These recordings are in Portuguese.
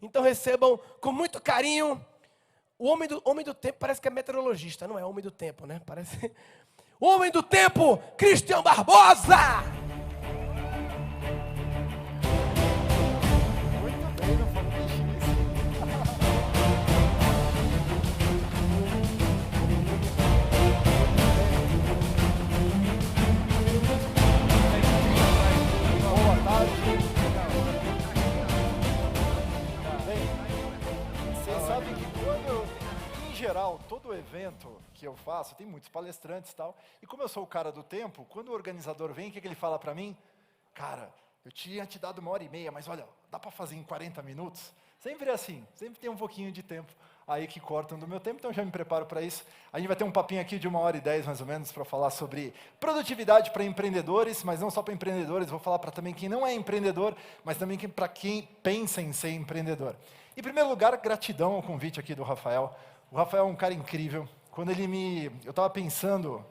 Então recebam com muito carinho o homem do tempo, parece que é meteorologista, não é homem do tempo, né? Parece o homem do tempo, Cristian Barbosa! Muito bem, não falou isso. Boa tarde. Bem, vocês sabem que em geral, todo evento que eu faço, tem muitos palestrantes e tal, e como eu sou o cara do tempo, quando o organizador vem, o que ele fala para mim? Cara, eu tinha te dado 1h30, mas olha, dá para fazer em 40 minutos? Sempre é assim, sempre tem um pouquinho de tempo aí que cortam do meu tempo, então já me preparo para isso. A gente vai ter um papinho aqui de 1h10 mais ou menos para falar sobre produtividade para empreendedores, mas não só para empreendedores, vou falar para também quem não é empreendedor, mas também para quem pensa em ser empreendedor. Em primeiro lugar, gratidão ao convite aqui do Rafael. O Rafael é um cara incrível. Quando eu estava pensando,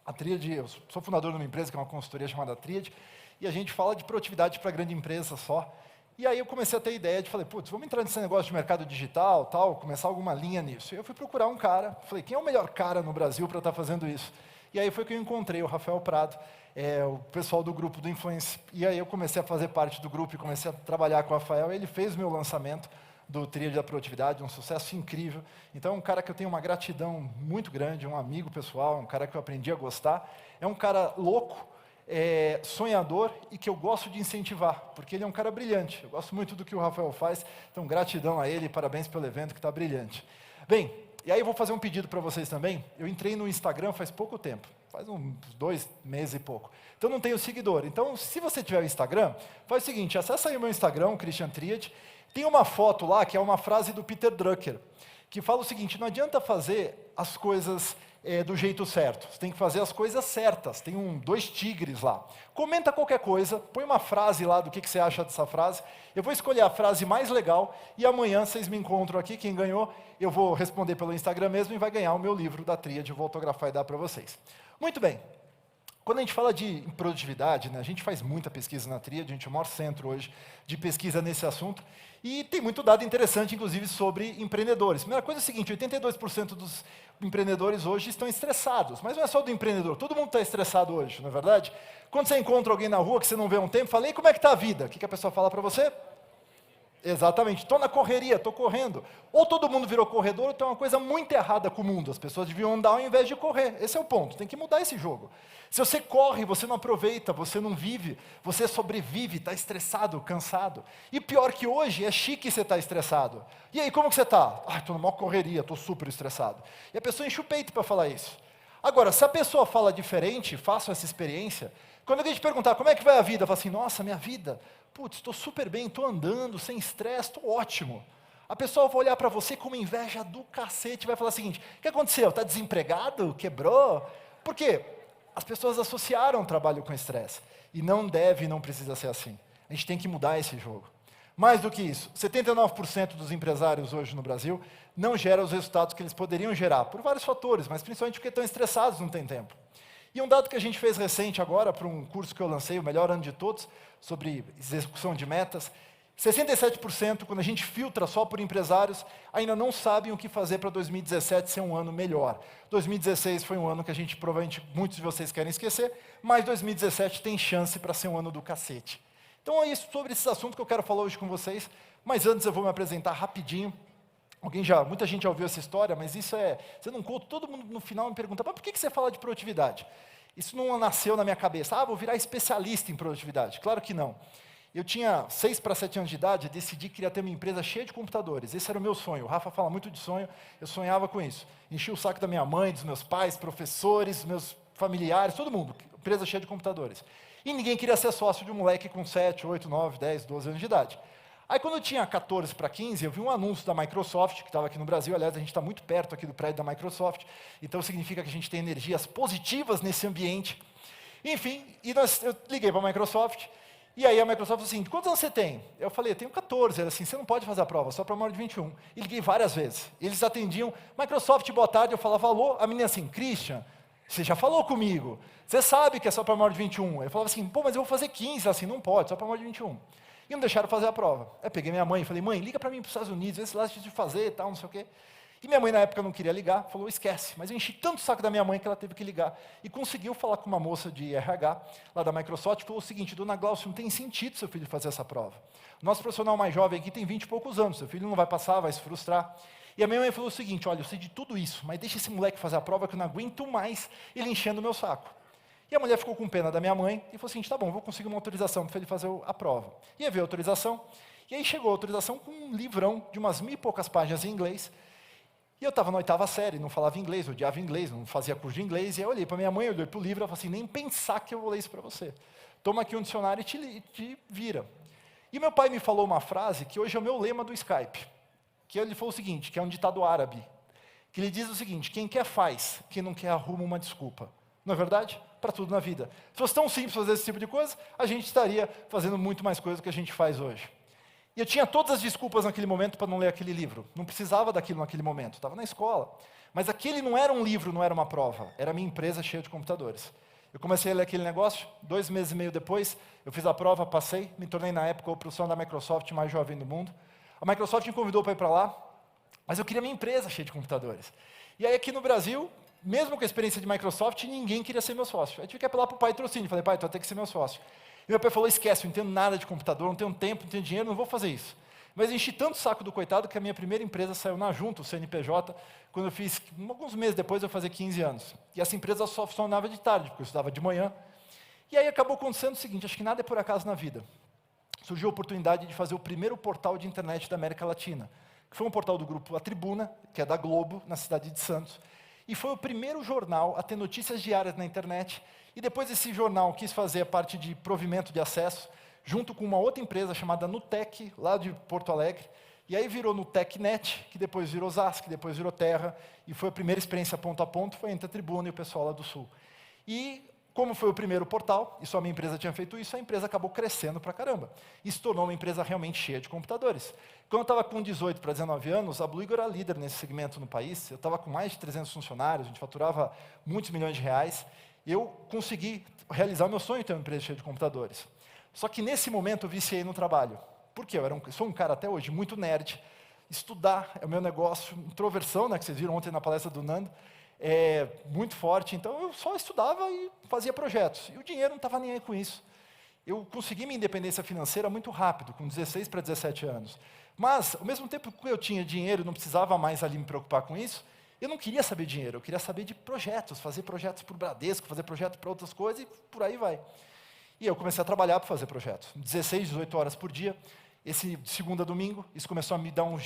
a Tríade, eu sou fundador de uma empresa que é uma consultoria chamada Tríade, e a gente fala de produtividade para grande empresa só. E aí eu comecei a ter ideia de, falei, putz, vamos entrar nesse negócio de mercado digital, tal, começar alguma linha nisso. E eu fui procurar um cara, falei, quem é o melhor cara no Brasil para estar fazendo isso? E aí foi que eu encontrei o Rafael Prado, o pessoal do grupo do Influence. E aí eu comecei a fazer parte do grupo e comecei a trabalhar com o Rafael. Ele fez o meu lançamento do Tríade da Produtividade, um sucesso incrível. Então é um cara que eu tenho uma gratidão muito grande, um amigo pessoal, um cara que eu aprendi a gostar. É um cara louco, sonhador e que eu gosto de incentivar, porque ele é um cara brilhante. Eu gosto muito do que o Rafael faz, então gratidão a ele, parabéns pelo evento que está brilhante. Bem, e aí eu vou fazer um pedido para vocês também. Eu entrei no Instagram faz pouco tempo, faz uns 2 meses e pouco. Então não tenho seguidor. Então se você tiver o Instagram, faz o seguinte, acessa aí o meu Instagram, Christian Tríade. Tem uma foto lá, que é uma frase do Peter Drucker, que fala o seguinte, não adianta fazer as coisas do jeito certo, você tem que fazer as coisas certas. Tem 2 tigres lá. Comenta qualquer coisa, põe uma frase lá do que você acha dessa frase. Eu vou escolher a frase mais legal e amanhã vocês me encontram aqui, quem ganhou, eu vou responder pelo Instagram mesmo e vai ganhar o meu livro da Tríade, eu vou autografar e dar para vocês. Muito bem. Quando a gente fala de produtividade, né, a gente faz muita pesquisa na Tríade, a gente é o maior centro hoje de pesquisa nesse assunto, e tem muito dado interessante, inclusive, sobre empreendedores. Primeira coisa é o seguinte, 82% dos empreendedores hoje estão estressados, mas não é só do empreendedor, todo mundo está estressado hoje, não é verdade? Quando você encontra alguém na rua que você não vê há um tempo, fala, e como é que está a vida? O que a pessoa fala para você? Exatamente, estou na correria, estou correndo. Ou todo mundo virou corredor, ou tem uma coisa muito errada com o mundo. As pessoas deviam andar ao invés de correr. Esse é o ponto, tem que mudar esse jogo. Se você corre, você não aproveita, você não vive, você sobrevive, está estressado, cansado. E pior que hoje, é chique você estar estressado. E aí, como que você está? Estou na maior correria, estou super estressado. E a pessoa enche o peito para falar isso. Agora, se a pessoa fala diferente, faça essa experiência, quando alguém te perguntar como é que vai a vida, fala assim, nossa, minha vida, putz, estou super bem, estou andando, sem estresse, estou ótimo. A pessoa vai olhar para você com uma inveja do cacete e vai falar o seguinte, o que aconteceu? Está desempregado? Quebrou? Por quê? As pessoas associaram o trabalho com estresse. E não deve e não precisa ser assim. A gente tem que mudar esse jogo. Mais do que isso, 79% dos empresários hoje no Brasil não geram os resultados que eles poderiam gerar, por vários fatores, mas principalmente porque estão estressados, não tem tempo. E um dado que a gente fez recente agora, para um curso que eu lancei, o melhor ano de todos, sobre execução de metas, 67%, quando a gente filtra só por empresários, ainda não sabem o que fazer para 2017 ser um ano melhor. 2016 foi um ano que a gente, provavelmente, muitos de vocês querem esquecer, mas 2017 tem chance para ser um ano do cacete. Então é isso sobre esse assunto que eu quero falar hoje com vocês, mas antes eu vou me apresentar rapidinho. Muita gente já ouviu essa história, mas isso você não conta, todo mundo no final me pergunta, mas por que você fala de produtividade? Isso não nasceu na minha cabeça, vou virar especialista em produtividade. Claro que não. Eu tinha 6 para 7 anos de idade, decidi que queria ter uma empresa cheia de computadores. Esse era o meu sonho. O Rafa fala muito de sonho, eu sonhava com isso. Enchi o saco da minha mãe, dos meus pais, professores, meus familiares, todo mundo. Empresa cheia de computadores. E ninguém queria ser sócio de um moleque com 7, 8, 9, 10, 12 anos de idade. Aí quando eu tinha 14 para 15, eu vi um anúncio da Microsoft, que estava aqui no Brasil, aliás, a gente está muito perto aqui do prédio da Microsoft, então significa que a gente tem energias positivas nesse ambiente. Enfim, eu liguei para a Microsoft, e aí a Microsoft falou assim, quantos anos você tem? Eu falei, eu tenho 14, ela assim, você não pode fazer a prova, só para maior de 21. E liguei várias vezes, eles atendiam, Microsoft, boa tarde, eu falava, alô, a menina assim, Christian, você já falou comigo, você sabe que é só para maior de 21. Eu falava assim, pô, mas eu vou fazer 15, ela assim, não pode, só para maior de 21. E não deixaram fazer a prova. Aí peguei minha mãe e falei, mãe, liga para mim para os Estados Unidos, vê se lá a gente fazer e tal, não sei o quê. E minha mãe na época não queria ligar, falou, esquece. Mas eu enchi tanto o saco da minha mãe que ela teve que ligar. E conseguiu falar com uma moça de RH, lá da Microsoft, e falou o seguinte, dona Glaucia, não tem sentido seu filho fazer essa prova. Nosso profissional mais jovem aqui tem 20 e poucos anos, seu filho não vai passar, vai se frustrar. E a minha mãe falou o seguinte, olha, eu sei de tudo isso, mas deixa esse moleque fazer a prova que eu não aguento mais ele enchendo o meu saco. E a mulher ficou com pena da minha mãe e falou assim, tá bom, vou conseguir uma autorização para ele fazer a prova. Ia ver a autorização, e aí chegou a autorização com um livrão de umas 1000 e poucas páginas em inglês. E eu estava na 8ª série, não falava inglês, odiava inglês, não fazia curso de inglês. E aí eu olhei para minha mãe, olhei para o livro, ela falou assim, nem pensar que eu vou ler isso para você. Toma aqui um dicionário e te vira. E meu pai me falou uma frase que hoje é o meu lema do Skype. Que ele falou o seguinte, que é um ditado árabe. Que ele diz o seguinte, quem quer faz, quem não quer arruma uma desculpa. Não é verdade? Para tudo na vida. Se fosse tão simples fazer esse tipo de coisa, a gente estaria fazendo muito mais coisa do que a gente faz hoje. E eu tinha todas as desculpas naquele momento para não ler aquele livro. Não precisava daquilo naquele momento, estava na escola. Mas aquele não era um livro, não era uma prova. Era a minha empresa cheia de computadores. Eu comecei a ler aquele negócio, 2 meses e meio depois, eu fiz a prova, passei, me tornei na época o profissional da Microsoft mais jovem do mundo. A Microsoft me convidou para ir para lá, mas eu queria minha empresa cheia de computadores. E aí aqui no Brasil, mesmo com a experiência de Microsoft, ninguém queria ser meu sócio. Aí tive que apelar para o patrocínio, falei, pai, tu vai ter que ser meu sócio. E meu pai falou, esquece, eu não entendo nada de computador, não tenho tempo, não tenho dinheiro, não vou fazer isso. Mas enchi tanto o saco do coitado que a minha primeira empresa saiu na Junta, o CNPJ, quando eu fiz, alguns meses depois eu fazia 15 anos. E essa empresa só funcionava de tarde, porque eu estudava de manhã. E aí acabou acontecendo o seguinte, acho que nada é por acaso na vida. Surgiu a oportunidade de fazer o primeiro portal de internet da América Latina, que foi um portal do grupo A Tribuna, que é da Globo, na cidade de Santos. E foi o primeiro jornal a ter notícias diárias na internet. E depois esse jornal quis fazer a parte de provimento de acesso, junto com uma outra empresa chamada Nutec, lá de Porto Alegre. E aí virou Nutecnet, que depois virou ZAS, que depois virou Terra. E foi a primeira experiência ponto a ponto, foi entre a Tribuna e o pessoal lá do Sul. E como foi o primeiro portal, e só a minha empresa tinha feito isso, a empresa acabou crescendo pra caramba. E se tornou uma empresa realmente cheia de computadores. Quando eu estava com 18 para 19 anos, a Bluigo era líder nesse segmento no país. Eu estava com mais de 300 funcionários, a gente faturava muitos milhões de reais. Eu consegui realizar o meu sonho de ter uma empresa cheia de computadores. Só que nesse momento eu viciei no trabalho. Por quê? Eu sou um cara até hoje muito nerd. Estudar é o meu negócio. Introversão, né, que vocês viram ontem na palestra do Nando, é muito forte. Então eu só estudava e fazia projetos. E o dinheiro não estava nem aí com isso. Eu consegui minha independência financeira muito rápido, com 16 para 17 anos. Mas, ao mesmo tempo que eu tinha dinheiro e não precisava mais ali me preocupar com isso, eu não queria saber de dinheiro, eu queria saber de projetos, fazer projetos para o Bradesco, fazer projetos para outras coisas e por aí vai. E eu comecei a trabalhar para fazer projetos, 16, 18 horas por dia, esse de segunda a domingo, isso começou a me dar um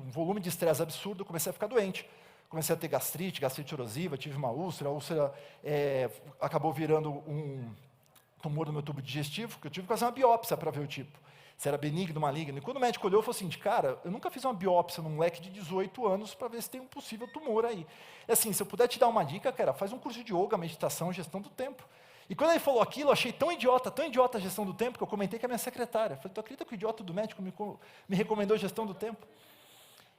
volume de estresse absurdo, eu comecei a ficar doente. Comecei a ter gastrite erosiva, tive uma úlcera, a úlcera acabou virando um tumor no meu tubo digestivo, que eu tive que fazer uma biópsia para ver o tipo. Se era benigno, maligno. E quando o médico olhou, falou assim, cara, eu nunca fiz uma biópsia num moleque de 18 anos para ver se tem um possível tumor aí. E assim, se eu puder te dar uma dica, cara, faz um curso de yoga, meditação, gestão do tempo. E quando ele falou aquilo, eu achei tão idiota a gestão do tempo, que eu comentei com a minha secretária. Falei, tu acredita que o idiota do médico me recomendou gestão do tempo?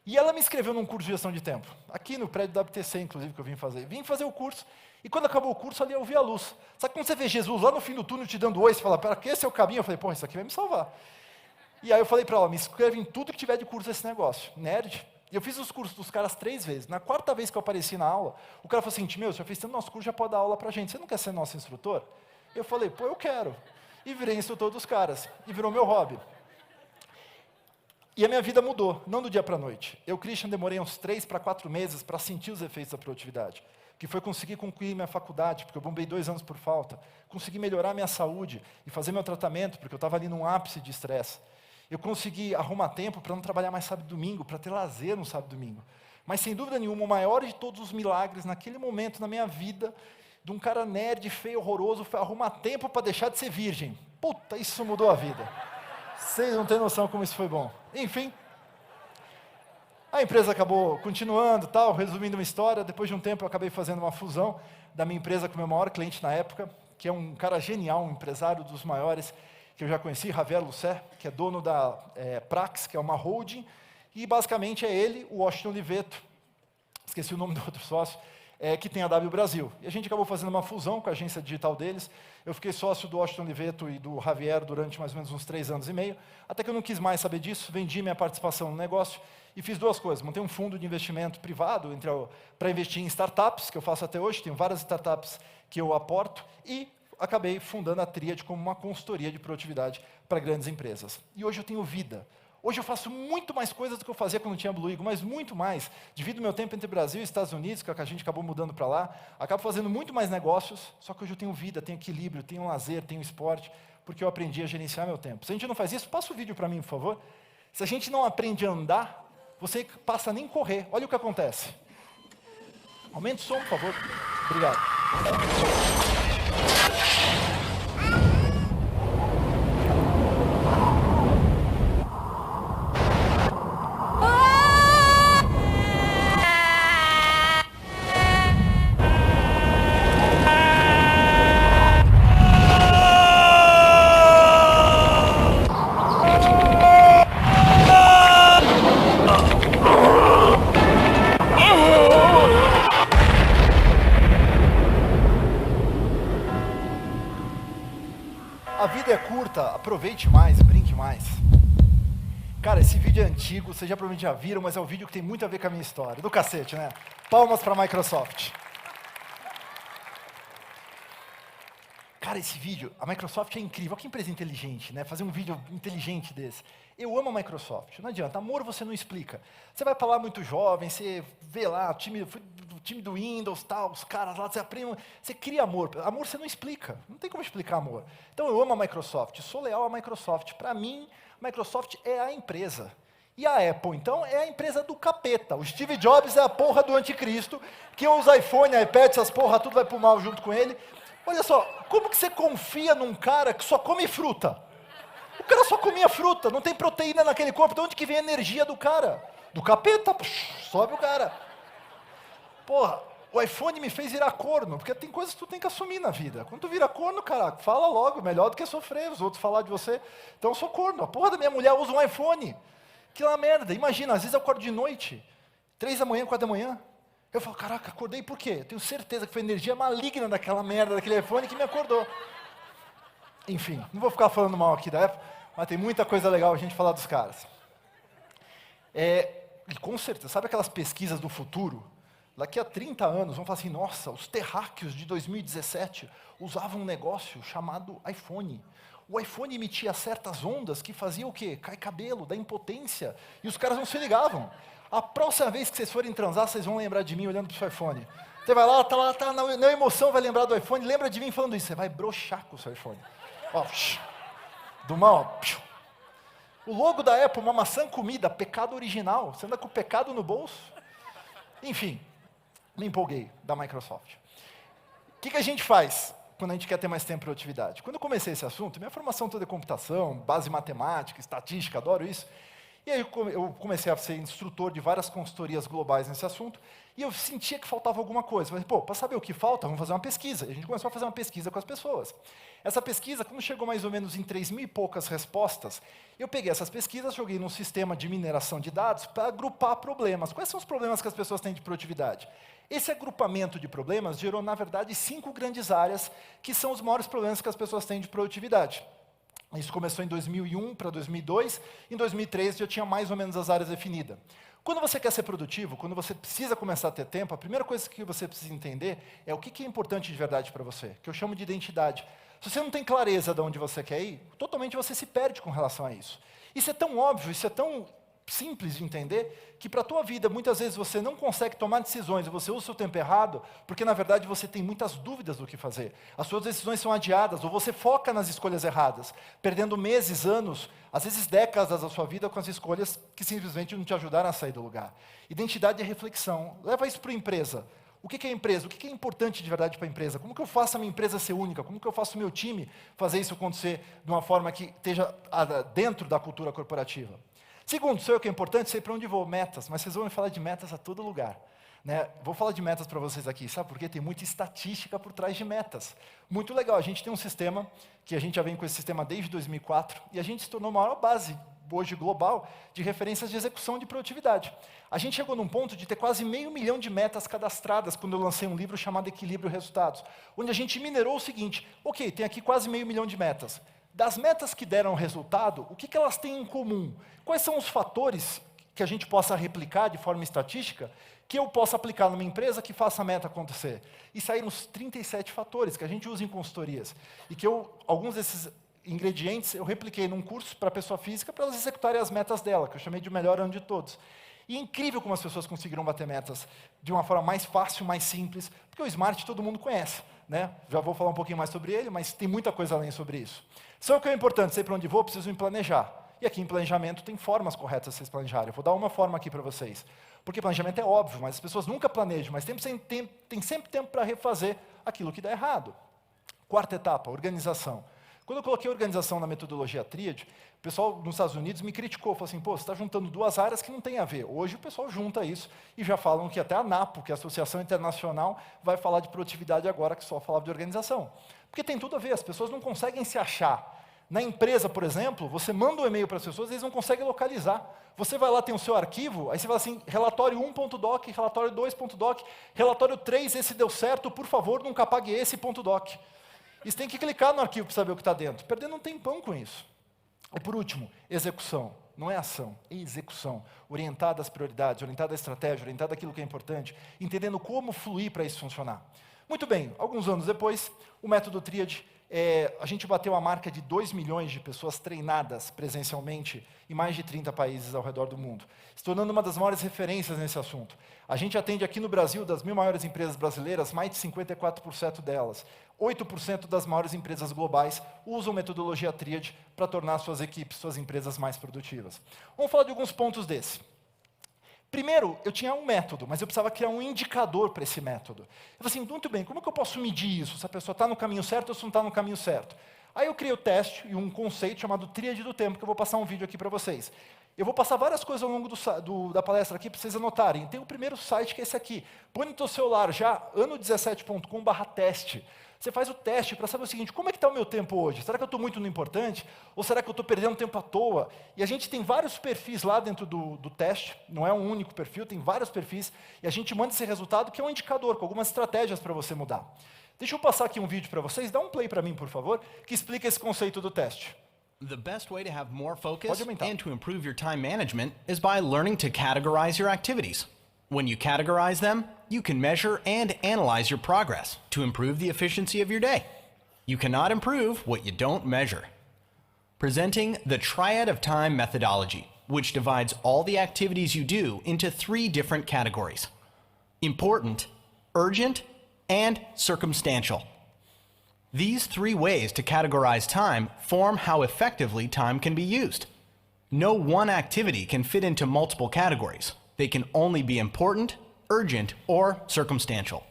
E ela me inscreveu num curso de gestão de tempo, aqui no prédio da WTC, inclusive, que eu vim fazer. Vim fazer o curso, e quando acabou o curso, ali eu vi a luz. Sabe quando você vê Jesus lá no fim do túnel te dando oi, você fala, para que esse é o caminho? Eu falei, pô, isso aqui vai me salvar. E aí eu falei para ela, me inscreve em tudo que tiver de curso desse negócio, nerd. E eu fiz os cursos dos caras 3 vezes. Na 4ª vez que eu apareci na aula, o cara falou assim, meu, você já fez tanto nosso curso, já pode dar aula para a gente, você não quer ser nosso instrutor? Eu falei, pô, eu quero. E virei instrutor dos caras, e virou meu hobby. E a minha vida mudou, não do dia para a noite. Eu, Christian, demorei uns 3 para 4 meses para sentir os efeitos da produtividade. Que foi conseguir concluir minha faculdade, porque eu bombei 2 anos por falta. Consegui melhorar minha saúde e fazer meu tratamento, porque eu estava ali num ápice de estresse. Eu consegui arrumar tempo para não trabalhar mais sábado e domingo, para ter lazer no sábado e domingo. Mas, sem dúvida nenhuma, o maior de todos os milagres naquele momento na minha vida, de um cara nerd, feio, horroroso, foi arrumar tempo para deixar de ser virgem. Puta, isso mudou a vida. Vocês não têm noção como isso foi bom. Enfim, a empresa acabou continuando, tal, resumindo uma história, depois de um tempo eu acabei fazendo uma fusão da minha empresa com o meu maior cliente na época, que é um cara genial, um empresário dos maiores que eu já conheci, Javier Lucé, que é dono da Prax, que é uma holding, e basicamente é ele, o Washington Oliveto, esqueci o nome do outro sócio, que tem a W Brasil. E a gente acabou fazendo uma fusão com a agência digital deles. Eu fiquei sócio do Washington Liveto e do Javier durante mais ou menos uns 3 anos e meio, até que eu não quis mais saber disso, vendi minha participação no negócio e fiz 2 coisas. Montei um fundo de investimento privado para investir em startups, que eu faço até hoje, tenho várias startups que eu aporto, e acabei fundando a Tríade como uma consultoria de produtividade para grandes empresas. E hoje eu tenho vida. Hoje eu faço muito mais coisas do que eu fazia quando tinha Blue Eagle, mas muito mais. Divido meu tempo entre Brasil e Estados Unidos, que a gente acabou mudando para lá. Acabo fazendo muito mais negócios, só que hoje eu tenho vida, tenho equilíbrio, tenho lazer, tenho esporte, porque eu aprendi a gerenciar meu tempo. Se a gente não faz isso, passa o vídeo para mim, por favor. Se a gente não aprende a andar, você passa a nem correr. Olha o que acontece. Aumenta o som, por favor. Obrigado. A vida é curta, aproveite mais, brinque mais. Cara, esse vídeo é antigo, vocês já provavelmente já viram, mas é um vídeo que tem muito a ver com a minha história. Do cacete, né? Palmas para a Microsoft. Cara, esse vídeo, a Microsoft é incrível. Olha que empresa inteligente, né? Fazer um vídeo inteligente desse. Eu amo a Microsoft, não adianta. Amor você não explica. Você vai para lá muito jovem, você vê lá o time do Windows, tal, os caras lá, você aprende, você cria amor. Amor você não explica, não tem como explicar amor. Então eu amo a Microsoft, sou leal à Microsoft. Para mim, a Microsoft é a empresa. E a Apple, então, é a empresa do capeta. O Steve Jobs é a porra do anticristo, que usa iPhone, iPad, essas porra, tudo vai pro mal junto com ele. Olha só, como que você confia num cara que só come fruta? O cara só comia fruta, não tem proteína naquele corpo. De onde que vem a energia do cara? Do capeta, sobe o cara. Porra, o iPhone me fez virar corno, porque tem coisas que tu tem que assumir na vida. Quando tu vira corno, caraca, fala logo, melhor do que sofrer, os outros falar de você. Então eu sou corno, a porra da minha mulher usa um iPhone. Que é uma merda, imagina, às vezes eu acordo de noite, 3 da manhã, 4 da manhã. Eu falo, caraca, acordei por quê? Eu tenho certeza que foi energia maligna daquela merda, daquele iPhone que me acordou. Enfim, não vou ficar falando mal aqui da Apple, mas tem muita coisa legal a gente falar dos caras. E com certeza, sabe aquelas pesquisas do futuro? Daqui a 30 anos vão falar assim, nossa, os terráqueos de 2017 usavam um negócio chamado iPhone. O iPhone emitia certas ondas que faziam o quê? Cai cabelo, da impotência, e os caras não se ligavam. A próxima vez que vocês forem transar, vocês vão lembrar de mim olhando para o seu iPhone. Você vai lá, tá na emoção, vai lembrar do iPhone, lembra de mim falando isso, você vai broxar com o seu iPhone. Ó, do mal, ó. O logo da Apple, uma maçã comida, pecado original. Você anda com o pecado no bolso? Enfim, me empolguei da Microsoft. O que a gente faz quando a gente quer ter mais tempo para produtividade? Quando eu comecei esse assunto, minha formação toda é computação, base matemática, estatística, adoro isso. E aí eu comecei a ser instrutor de várias consultorias globais nesse assunto, e eu sentia que faltava alguma coisa. Falei, pô, para saber o que falta, vamos fazer uma pesquisa. E a gente começou a fazer uma pesquisa com as pessoas. Essa pesquisa, quando chegou mais ou menos em 3.000 e poucas respostas, eu peguei essas pesquisas, joguei num sistema de mineração de dados para agrupar problemas. Quais são os problemas que as pessoas têm de produtividade? Esse agrupamento de problemas gerou, na verdade, 5 grandes áreas, que são os maiores problemas que as pessoas têm de produtividade. Isso começou em 2001 para 2002, em 2003 já tinha mais ou menos as áreas definidas. Quando você quer ser produtivo, quando você precisa começar a ter tempo, a primeira coisa que você precisa entender é o que é importante de verdade para você, que eu chamo de identidade. Se você não tem clareza de onde você quer ir, totalmente você se perde com relação a isso. Isso é tão óbvio, isso é tão simples de entender, que para a tua vida, muitas vezes você não consegue tomar decisões, e você usa o seu tempo errado, porque na verdade você tem muitas dúvidas do que fazer. As suas decisões são adiadas, ou você foca nas escolhas erradas, perdendo meses, anos, às vezes décadas da sua vida com as escolhas que simplesmente não te ajudaram a sair do lugar. Identidade é reflexão. Leva isso para a empresa. O que é empresa? O que é importante de verdade para a empresa? Como que eu faço a minha empresa ser única? Como que eu faço o meu time fazer isso acontecer de uma forma que esteja dentro da cultura corporativa? Segundo, sei o que é importante, sei para onde vou, metas, mas vocês vão me falar de metas a todo lugar. Né? Vou falar de metas para vocês aqui, sabe por quê? Tem muita estatística por trás de metas. Muito legal, a gente tem um sistema, que a gente já vem com esse sistema desde 2004, e a gente se tornou a maior base hoje global de referências de execução de produtividade. A gente chegou num ponto de ter quase 500 mil de metas cadastradas quando eu lancei um livro chamado Equilíbrio Resultados, onde a gente minerou o seguinte: ok, tem aqui quase 500 mil de metas. Das metas que deram resultado, o que elas têm em comum? Quais são os fatores que a gente possa replicar de forma estatística, que eu possa aplicar numa empresa que faça a meta acontecer? E saíram os 37 fatores que a gente usa em consultorias, e que alguns desses ingredientes eu repliquei num curso para a pessoa física para elas executarem as metas dela, que eu chamei de melhor ano de todos. E é incrível como as pessoas conseguiram bater metas de uma forma mais fácil, mais simples, porque o SMART todo mundo conhece, né? Já vou falar um pouquinho mais sobre ele, mas tem muita coisa além sobre isso. Só que é importante, sei para onde vou, preciso me planejar. E aqui em planejamento tem formas corretas de vocês planejarem. Eu vou dar uma forma aqui para vocês. Porque planejamento é óbvio, mas as pessoas nunca planejam, mas tem sempre tempo para refazer aquilo que dá errado. Quarta etapa, organização. Quando eu coloquei organização na metodologia Tríade, o pessoal nos Estados Unidos me criticou, falou assim: pô, você está juntando duas áreas que não tem a ver. Hoje o pessoal junta isso e já falam que até a ANAPO, que é a Associação Internacional, vai falar de produtividade agora, que só falava de organização. Porque tem tudo a ver, as pessoas não conseguem se achar. Na empresa, por exemplo, você manda um e-mail para as pessoas, eles não conseguem localizar. Você vai lá, tem o seu arquivo, aí você fala assim: relatório 1.doc, relatório 2.doc, relatório 3, esse deu certo, por favor, nunca apague esse .doc. E você tem que clicar no arquivo para saber o que está dentro. Perdendo um tempão com isso. E por último, execução. Não é ação, é execução. Orientada às prioridades, orientada à estratégia, orientada àquilo que é importante, entendendo como fluir para isso funcionar. Muito bem, alguns anos depois, o método Tríade, a gente bateu a marca de 2 milhões de pessoas treinadas presencialmente em mais de 30 países ao redor do mundo, se tornando uma das maiores referências nesse assunto. A gente atende aqui no Brasil, das 1.000 maiores empresas brasileiras, mais de 54% delas. 8% das maiores empresas globais usam metodologia Tríade para tornar suas equipes, suas empresas mais produtivas. Vamos falar de alguns pontos desse. Primeiro, eu tinha um método, mas eu precisava criar um indicador para esse método. Eu falei assim: muito bem, como é que eu posso medir isso? Se a pessoa está no caminho certo ou se não está no caminho certo? Aí eu criei o teste e um conceito chamado Tríade do Tempo, que eu vou passar um vídeo aqui para vocês. Eu vou passar várias coisas ao longo da palestra aqui para vocês anotarem. Tem o primeiro site, que é esse aqui. Põe no seu celular já, ano17.com/teste. Você faz o teste para saber o seguinte: como é que está o meu tempo hoje? Será que eu estou muito no importante? Ou será que eu estou perdendo tempo à toa? E a gente tem vários perfis lá dentro do teste, não é um único perfil, tem vários perfis, e a gente manda esse resultado, que é um indicador, com algumas estratégias para você mudar. Deixa eu passar aqui um vídeo para vocês, dá um play para mim, por favor, que explica esse conceito do teste. The best way to have more focus and to improve your time management is by learning to categorize your activities. When you categorize them, you can measure and analyze your progress to improve the efficiency of your day. You cannot improve what you don't measure. Presenting the Triad of Time methodology, which divides all the activities you do into 3 different categories: important, urgent, and circumstantial. These 3 ways to categorize time form how effectively time can be used. No one activity can fit into multiple categories. They can only be important, urgent, or circumstantial.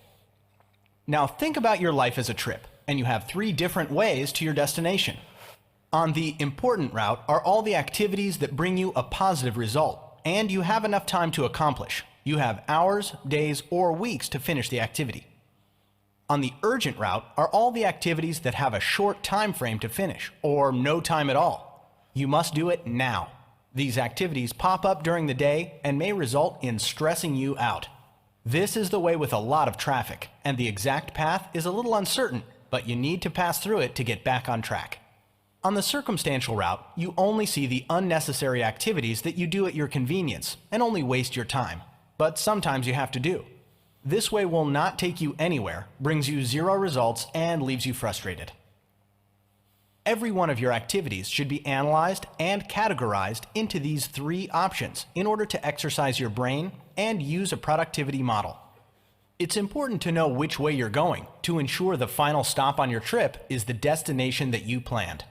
Now think about your life as a trip, and you have 3 different ways to your destination. On the important route are all the activities that bring you a positive result, and you have enough time to accomplish. You have hours, days, or weeks to finish the activity. On the urgent route are all the activities that have a short time frame to finish, or no time at all. You must do it now. These activities pop up during the day and may result in stressing you out. This is the way with a lot of traffic, and the exact path is a little uncertain, but you need to pass through it to get back on track. On the circumstantial route, you only see the unnecessary activities that you do at your convenience and only waste your time, but sometimes you have to do. This way will not take you anywhere, brings you 0 results, and leaves you frustrated. Every one of your activities should be analyzed and categorized into these 3 options in order to exercise your brain and use a productivity model. It's important to know which way you're going to ensure the final stop on your trip is the destination that you planned.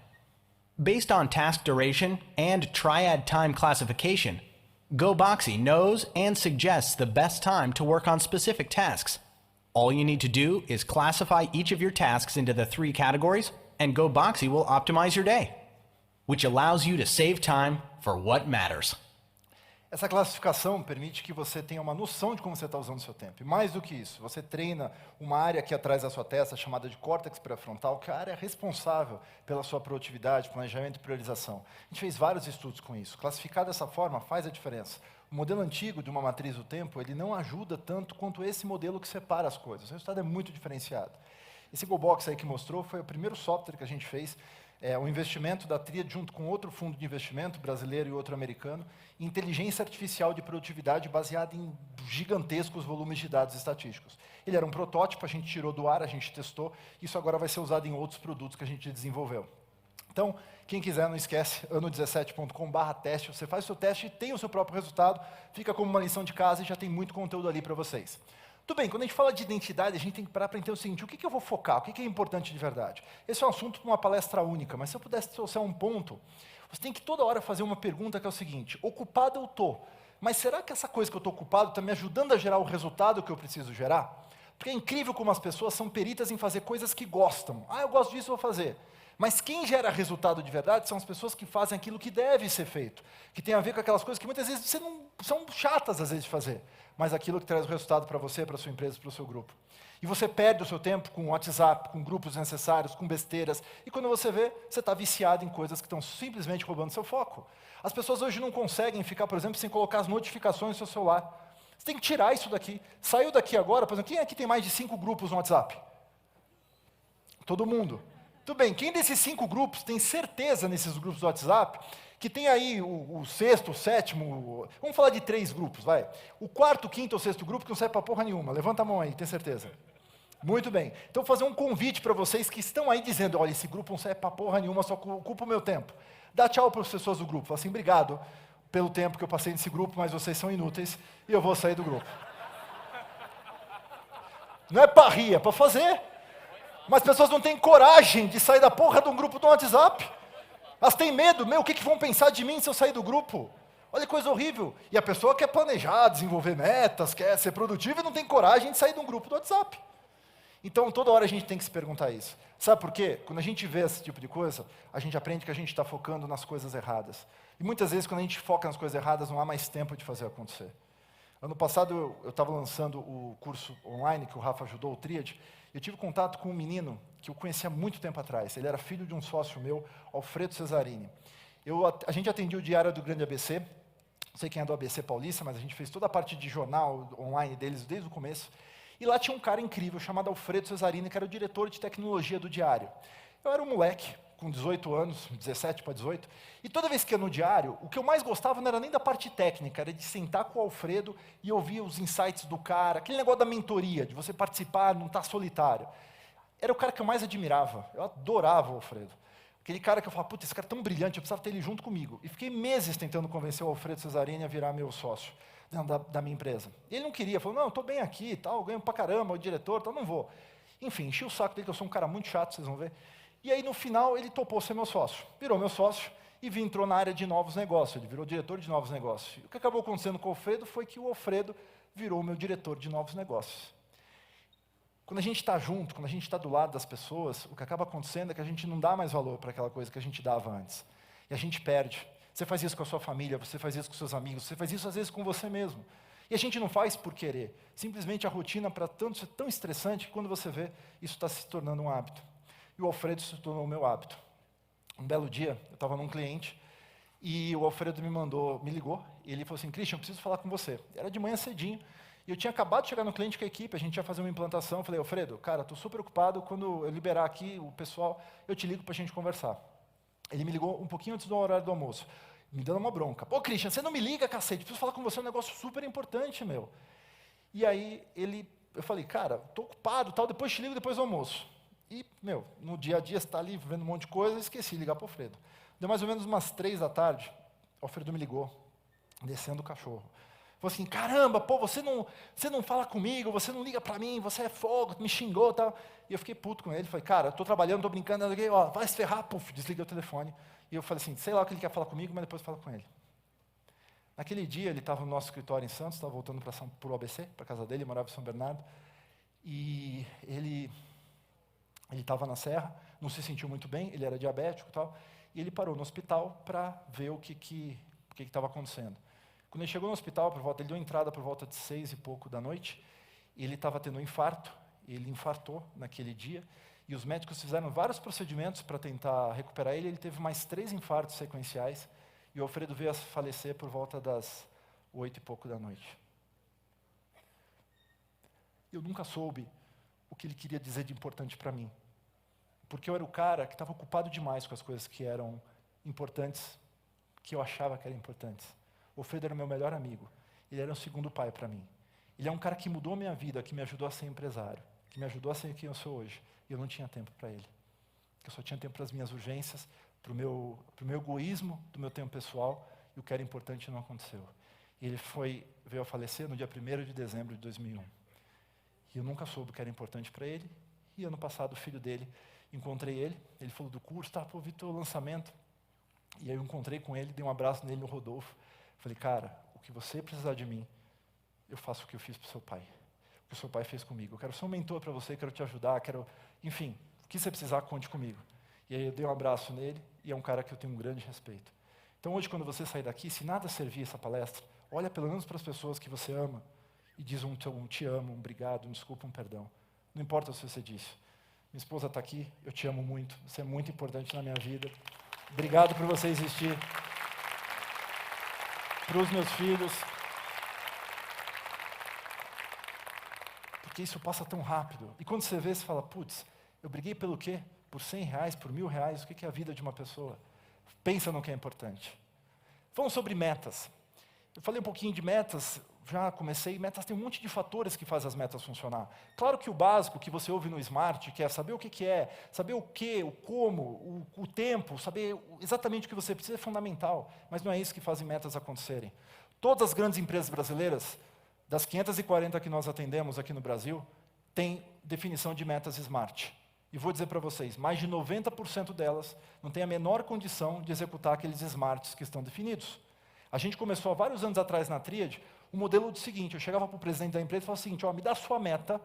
Based on task duration and triad time classification, GoBoxy knows and suggests the best time to work on specific tasks. All you need to do is classify each of your tasks into the 3 categories, and GoBoxy will optimize your day, which allows you to save time for what matters. Essa classificação permite que você tenha uma noção de como você está usando o seu tempo. E mais do que isso, você treina uma área aqui atrás da sua testa, chamada de córtex pré-frontal, que é a área responsável pela sua produtividade, planejamento e priorização. A gente fez vários estudos com isso. Classificar dessa forma faz a diferença. O modelo antigo de uma matriz do tempo, ele não ajuda tanto quanto esse modelo que separa as coisas. O resultado é muito diferenciado. Esse GoBox aí que mostrou foi o primeiro software que a gente fez, o investimento da Tríade junto com outro fundo de investimento brasileiro e outro americano, em inteligência artificial de produtividade baseada em gigantescos volumes de dados estatísticos. Ele era um protótipo, a gente tirou do ar, a gente testou, isso agora vai ser usado em outros produtos que a gente desenvolveu. Então, quem quiser, não esquece, ano17.com/teste, você faz o seu teste e tem o seu próprio resultado, fica como uma lição de casa e já tem muito conteúdo ali para vocês. Tudo bem, quando a gente fala de identidade, a gente tem que parar para entender o seguinte, o que eu vou focar, o que é importante de verdade? Esse é um assunto para uma palestra única, mas se eu pudesse trouxer um ponto, você tem que toda hora fazer uma pergunta que é o seguinte, ocupado eu estou, mas será que essa coisa que eu estou ocupado está me ajudando a gerar o resultado que eu preciso gerar? Porque é incrível como as pessoas são peritas em fazer coisas que gostam. Eu gosto disso, vou fazer. Mas quem gera resultado de verdade são as pessoas que fazem aquilo que deve ser feito, que tem a ver com aquelas coisas que muitas vezes você não, são chatas às vezes de fazer, mas aquilo que traz o resultado para você, para a sua empresa, para o seu grupo. E você perde o seu tempo com WhatsApp, com grupos necessários, com besteiras, e quando você vê, você está viciado em coisas que estão simplesmente roubando seu foco. As pessoas hoje não conseguem ficar, por exemplo, sem colocar as notificações no seu celular. Você tem que tirar isso daqui. Saiu daqui agora, por exemplo, quem aqui tem mais de 5 grupos no WhatsApp? Todo mundo. Tudo bem, quem desses 5 grupos tem certeza nesses grupos do WhatsApp que tem aí o sexto, o sétimo, vamos falar de 3 grupos, vai. O quarto, quinto ou sexto grupo que não serve para porra nenhuma. Levanta a mão aí, tem certeza? Muito bem. Então vou fazer um convite para vocês que estão aí dizendo, olha, esse grupo não serve para porra nenhuma, só ocupa o meu tempo. Dá tchau para as pessoas do grupo. Fala assim, obrigado pelo tempo que eu passei nesse grupo, mas vocês são inúteis e eu vou sair do grupo. Não é para rir, é para fazer. Mas as pessoas não têm coragem de sair da porra de um grupo do WhatsApp. Elas têm medo, o que vão pensar de mim se eu sair do grupo? Olha que coisa horrível. E a pessoa quer planejar, desenvolver metas, quer ser produtiva e não tem coragem de sair de um grupo do WhatsApp. Então, toda hora a gente tem que se perguntar isso. Sabe por quê? Quando a gente vê esse tipo de coisa, a gente aprende que a gente está focando nas coisas erradas. E muitas vezes, quando a gente foca nas coisas erradas, não há mais tempo de fazer acontecer. Ano passado, eu estava lançando o curso online que o Rafa ajudou, o Tríade, e eu tive contato com um menino que eu conhecia há muito tempo atrás. Ele era filho de um sócio meu, Alfredo Cesarini. A gente atendia o Diário do Grande ABC, não sei quem é do ABC Paulista, mas a gente fez toda a parte de jornal online deles desde o começo. E lá tinha um cara incrível chamado Alfredo Cesarini, que era o diretor de tecnologia do Diário. Eu era um moleque, com 18 anos, 17 para 18, e toda vez que ia no Diário, o que eu mais gostava não era nem da parte técnica, era de sentar com o Alfredo e ouvir os insights do cara, aquele negócio da mentoria, de você participar, não estar solitário. Era o cara que eu mais admirava, eu adorava o Alfredo. Aquele cara que eu falava, puta, esse cara é tão brilhante, eu precisava ter ele junto comigo. E fiquei meses tentando convencer o Alfredo Cesarini a virar meu sócio da minha empresa. E ele não queria, falou, não, eu estou bem aqui, tal, ganho pra caramba, o diretor, tal, não vou. Enfim, enchi o saco dele, que eu sou um cara muito chato, vocês vão ver. E aí, no final, ele topou ser meu sócio. Virou meu sócio e entrou na área de novos negócios. Ele virou diretor de novos negócios. E o que acabou acontecendo com o Alfredo foi que o Alfredo virou o meu diretor de novos negócios. Quando a gente está junto, quando a gente está do lado das pessoas, o que acaba acontecendo é que a gente não dá mais valor para aquela coisa que a gente dava antes. E a gente perde. Você faz isso com a sua família, você faz isso com seus amigos, você faz isso às vezes com você mesmo. E a gente não faz por querer. Simplesmente a rotina para tanto ser tão estressante que quando você vê, isso está se tornando um hábito. E o Alfredo se tornou o meu hábito. Um belo dia, eu estava num cliente, e o Alfredo me ligou, e ele falou assim, Christian, eu preciso falar com você. Era de manhã cedinho, e eu tinha acabado de chegar no cliente com a equipe, a gente ia fazer uma implantação, eu falei, Alfredo, cara, estou super ocupado, quando eu liberar aqui o pessoal, eu te ligo para a gente conversar. Ele me ligou um pouquinho antes do horário do almoço, me dando uma bronca. Pô, Christian, você não me liga, cacete, preciso falar com você, é um negócio super importante, meu. E aí, eu falei, cara, estou ocupado, tal, depois te ligo depois do almoço. E, no dia a dia, você está ali vendo um monte de coisa, esqueci de ligar para o Alfredo. Deu mais ou menos umas 3 da tarde, o Alfredo me ligou, descendo o cachorro. Falou assim, caramba, pô, você não fala comigo, você não liga para mim, você é fogo, me xingou e tal. E eu fiquei puto com ele, falei, cara, estou trabalhando, estou brincando, ó, vai se ferrar, puf, desliguei o telefone. E eu falei assim, sei lá o que ele quer falar comigo, mas depois fala com ele. Naquele dia, ele estava no nosso escritório em Santos, estava voltando para o ABC, para a casa dele, morava em São Bernardo, e ele estava na Serra, não se sentiu muito bem, ele era diabético e tal, e ele parou no hospital para ver o que estava acontecendo. Quando ele chegou no hospital, ele deu entrada por volta de 6 e pouco da noite, e ele estava tendo um infarto, ele infartou naquele dia, e os médicos fizeram vários procedimentos para tentar recuperar ele teve mais 3 infartos sequenciais, e o Alfredo veio a falecer por volta das 8 e pouco da noite. Eu nunca soube o que ele queria dizer de importante para mim, porque eu era o cara que estava ocupado demais com as coisas que eram importantes, que eu achava que eram importantes. O Alfredo era o meu melhor amigo, ele era um segundo pai para mim. Ele é um cara que mudou a minha vida, que me ajudou a ser empresário, que me ajudou a ser quem eu sou hoje. E eu não tinha tempo para ele. Eu só tinha tempo para as minhas urgências, para o meu egoísmo do meu tempo pessoal, e o que era importante não aconteceu. E ele veio a falecer no dia 1º de dezembro de 2001. E eu nunca soube o que era importante para ele. E ano passado, o filho dele, encontrei ele falou do curso, vi teu lançamento. E aí eu encontrei com ele, dei um abraço nele no Rodolfo. Falei, cara, o que você precisar de mim, eu faço o que eu fiz para o seu pai. O que o seu pai fez comigo. Eu quero ser um mentor para você, quero te ajudar, enfim, o que você precisar, conte comigo. E aí eu dei um abraço nele, e é um cara que eu tenho um grande respeito. Então hoje, quando você sair daqui, se nada servir essa palestra, olha pelo menos para as pessoas que você ama, e diz um te amo, um obrigado, um desculpa, um perdão. Não importa se você disse. Minha esposa está aqui, eu te amo muito, você é muito importante na minha vida. Obrigado por você existir. Para os meus filhos. Porque isso passa tão rápido. E quando você vê, você fala, putz, eu briguei pelo quê? Por R$100, por R$1.000, o que é a vida de uma pessoa? Pensa no que é importante. Falando sobre metas. Eu falei um pouquinho de metas, já comecei. Metas tem um monte de fatores que fazem as metas funcionar. Claro que o básico que você ouve no Smart, que é saber o que é, saber o que, o como, o tempo, saber exatamente o que você precisa é fundamental. Mas não é isso que faz metas acontecerem. Todas as grandes empresas brasileiras, das 540 que nós atendemos aqui no Brasil, têm definição de metas Smart. E vou dizer para vocês, mais de 90% delas não tem a menor condição de executar aqueles Smarts que estão definidos. A gente começou há vários anos atrás na Tríade, o modelo do seguinte, eu chegava para o presidente da empresa e falava o seguinte, me dá a sua meta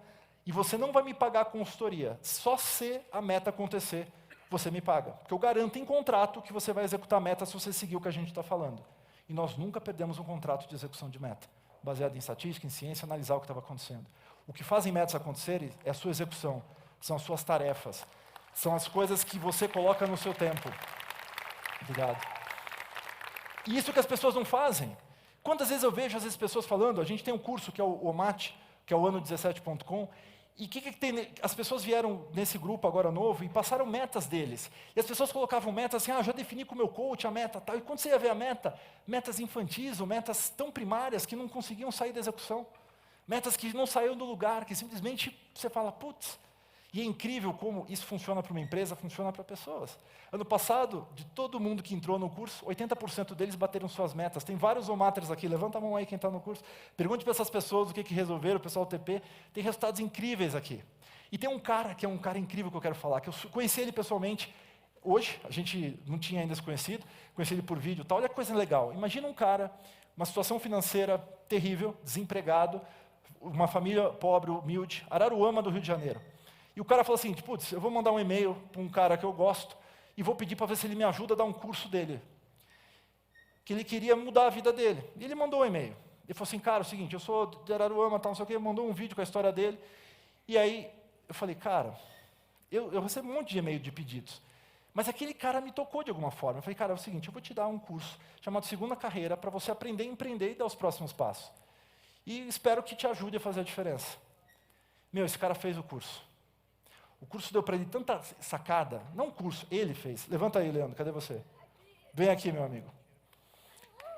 e você não vai me pagar a consultoria. Só se a meta acontecer, você me paga. Porque eu garanto em contrato que você vai executar a meta se você seguir o que a gente está falando. E nós nunca perdemos um contrato de execução de meta, baseado em estatística, em ciência, analisar o que estava acontecendo. O que fazem metas acontecerem é a sua execução, são as suas tarefas, são as coisas que você coloca no seu tempo. Obrigado. E isso que as pessoas não fazem. Quantas vezes eu vejo as pessoas falando, a gente tem um curso que é o OMAT, que é o ano17.com, e o que tem? As pessoas vieram nesse grupo agora novo e passaram metas deles. E as pessoas colocavam metas assim, já defini com o meu coach a meta, tal. E quando você ia ver a meta, metas infantis ou metas tão primárias que não conseguiam sair da execução. Metas que não saíram do lugar, que simplesmente você fala, putz. E é incrível como isso funciona para uma empresa, funciona para pessoas. Ano passado, de todo mundo que entrou no curso, 80% deles bateram suas metas. Tem vários OMATers aqui, levanta a mão aí quem está no curso. Pergunte para essas pessoas o que resolveram, o pessoal do TP. Tem resultados incríveis aqui. E tem um cara que é um cara incrível que eu quero falar, que eu conheci ele pessoalmente hoje, a gente não tinha ainda se conhecido, conheci ele por vídeo e tal. Olha que coisa legal. Imagina um cara, uma situação financeira terrível, desempregado, uma família pobre, humilde, Araruama do Rio de Janeiro. E o cara falou assim, putz, eu vou mandar um e-mail para um cara que eu gosto e vou pedir para ver se ele me ajuda a dar um curso dele. Que ele queria mudar a vida dele. E ele mandou um e-mail. Ele falou assim, cara, é o seguinte, eu sou de Araruama, tal, não sei o quê, mandou um vídeo com a história dele. E aí eu falei, cara, eu recebo um monte de e-mail de pedidos. Mas aquele cara me tocou de alguma forma. Eu falei, cara, é o seguinte, eu vou te dar um curso chamado Segunda Carreira para você aprender a empreender e dar os próximos passos. E espero que te ajude a fazer a diferença. Esse cara fez o curso. O curso deu para ele tanta sacada, não o curso, ele fez. Levanta aí, Leandro, cadê você? Vem aqui, meu amigo.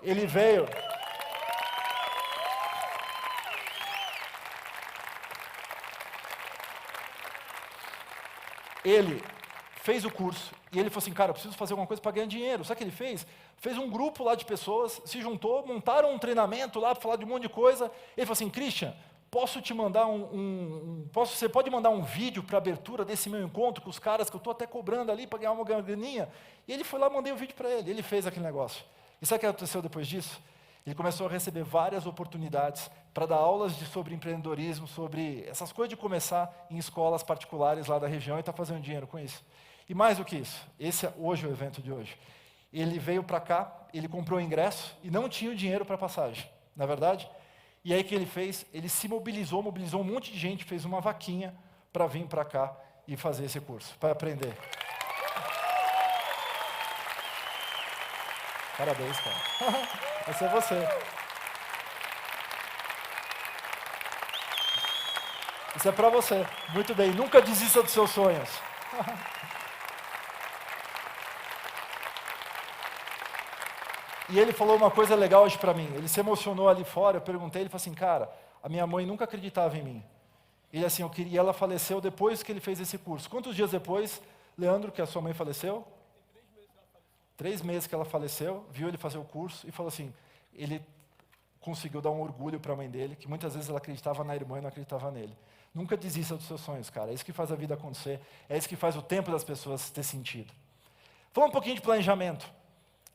Ele veio. Ele fez o curso e ele falou assim, cara, eu preciso fazer alguma coisa para ganhar dinheiro. Sabe o que ele fez? Fez um grupo lá de pessoas, se juntou, montaram um treinamento lá para falar de um monte de coisa. Ele falou assim, Christian, posso te mandar você pode mandar um vídeo para abertura desse meu encontro com os caras que eu estou até cobrando ali para ganhar uma graninha? E ele foi lá, mandei o vídeo para ele, ele fez aquele negócio. E sabe o que aconteceu depois disso? Ele começou a receber várias oportunidades para dar aulas sobre empreendedorismo, sobre essas coisas de começar em escolas particulares lá da região e está fazendo dinheiro com isso. E mais do que isso, esse é hoje o evento de hoje. Ele veio para cá, ele comprou o ingresso e não tinha o dinheiro para a passagem, na verdade? E aí o que ele fez? Ele se mobilizou um monte de gente, fez uma vaquinha para vir para cá e fazer esse curso, para aprender. Parabéns, cara. Esse é você. Isso é para você. Muito bem. Nunca desista dos seus sonhos. E ele falou uma coisa legal hoje para mim. Ele se emocionou ali fora. Eu perguntei, ele falou assim, cara, a minha mãe nunca acreditava em mim. Ele assim, eu queria, ela faleceu depois que ele fez esse curso. Quantos dias depois, Leandro, que a sua mãe faleceu? 3 meses que ela faleceu, viu ele fazer o curso e falou assim, ele conseguiu dar um orgulho para a mãe dele, que muitas vezes ela acreditava na irmã e não acreditava nele. Nunca desista dos seus sonhos, cara. É isso que faz a vida acontecer. É isso que faz o tempo das pessoas ter sentido. Falando um pouquinho de planejamento.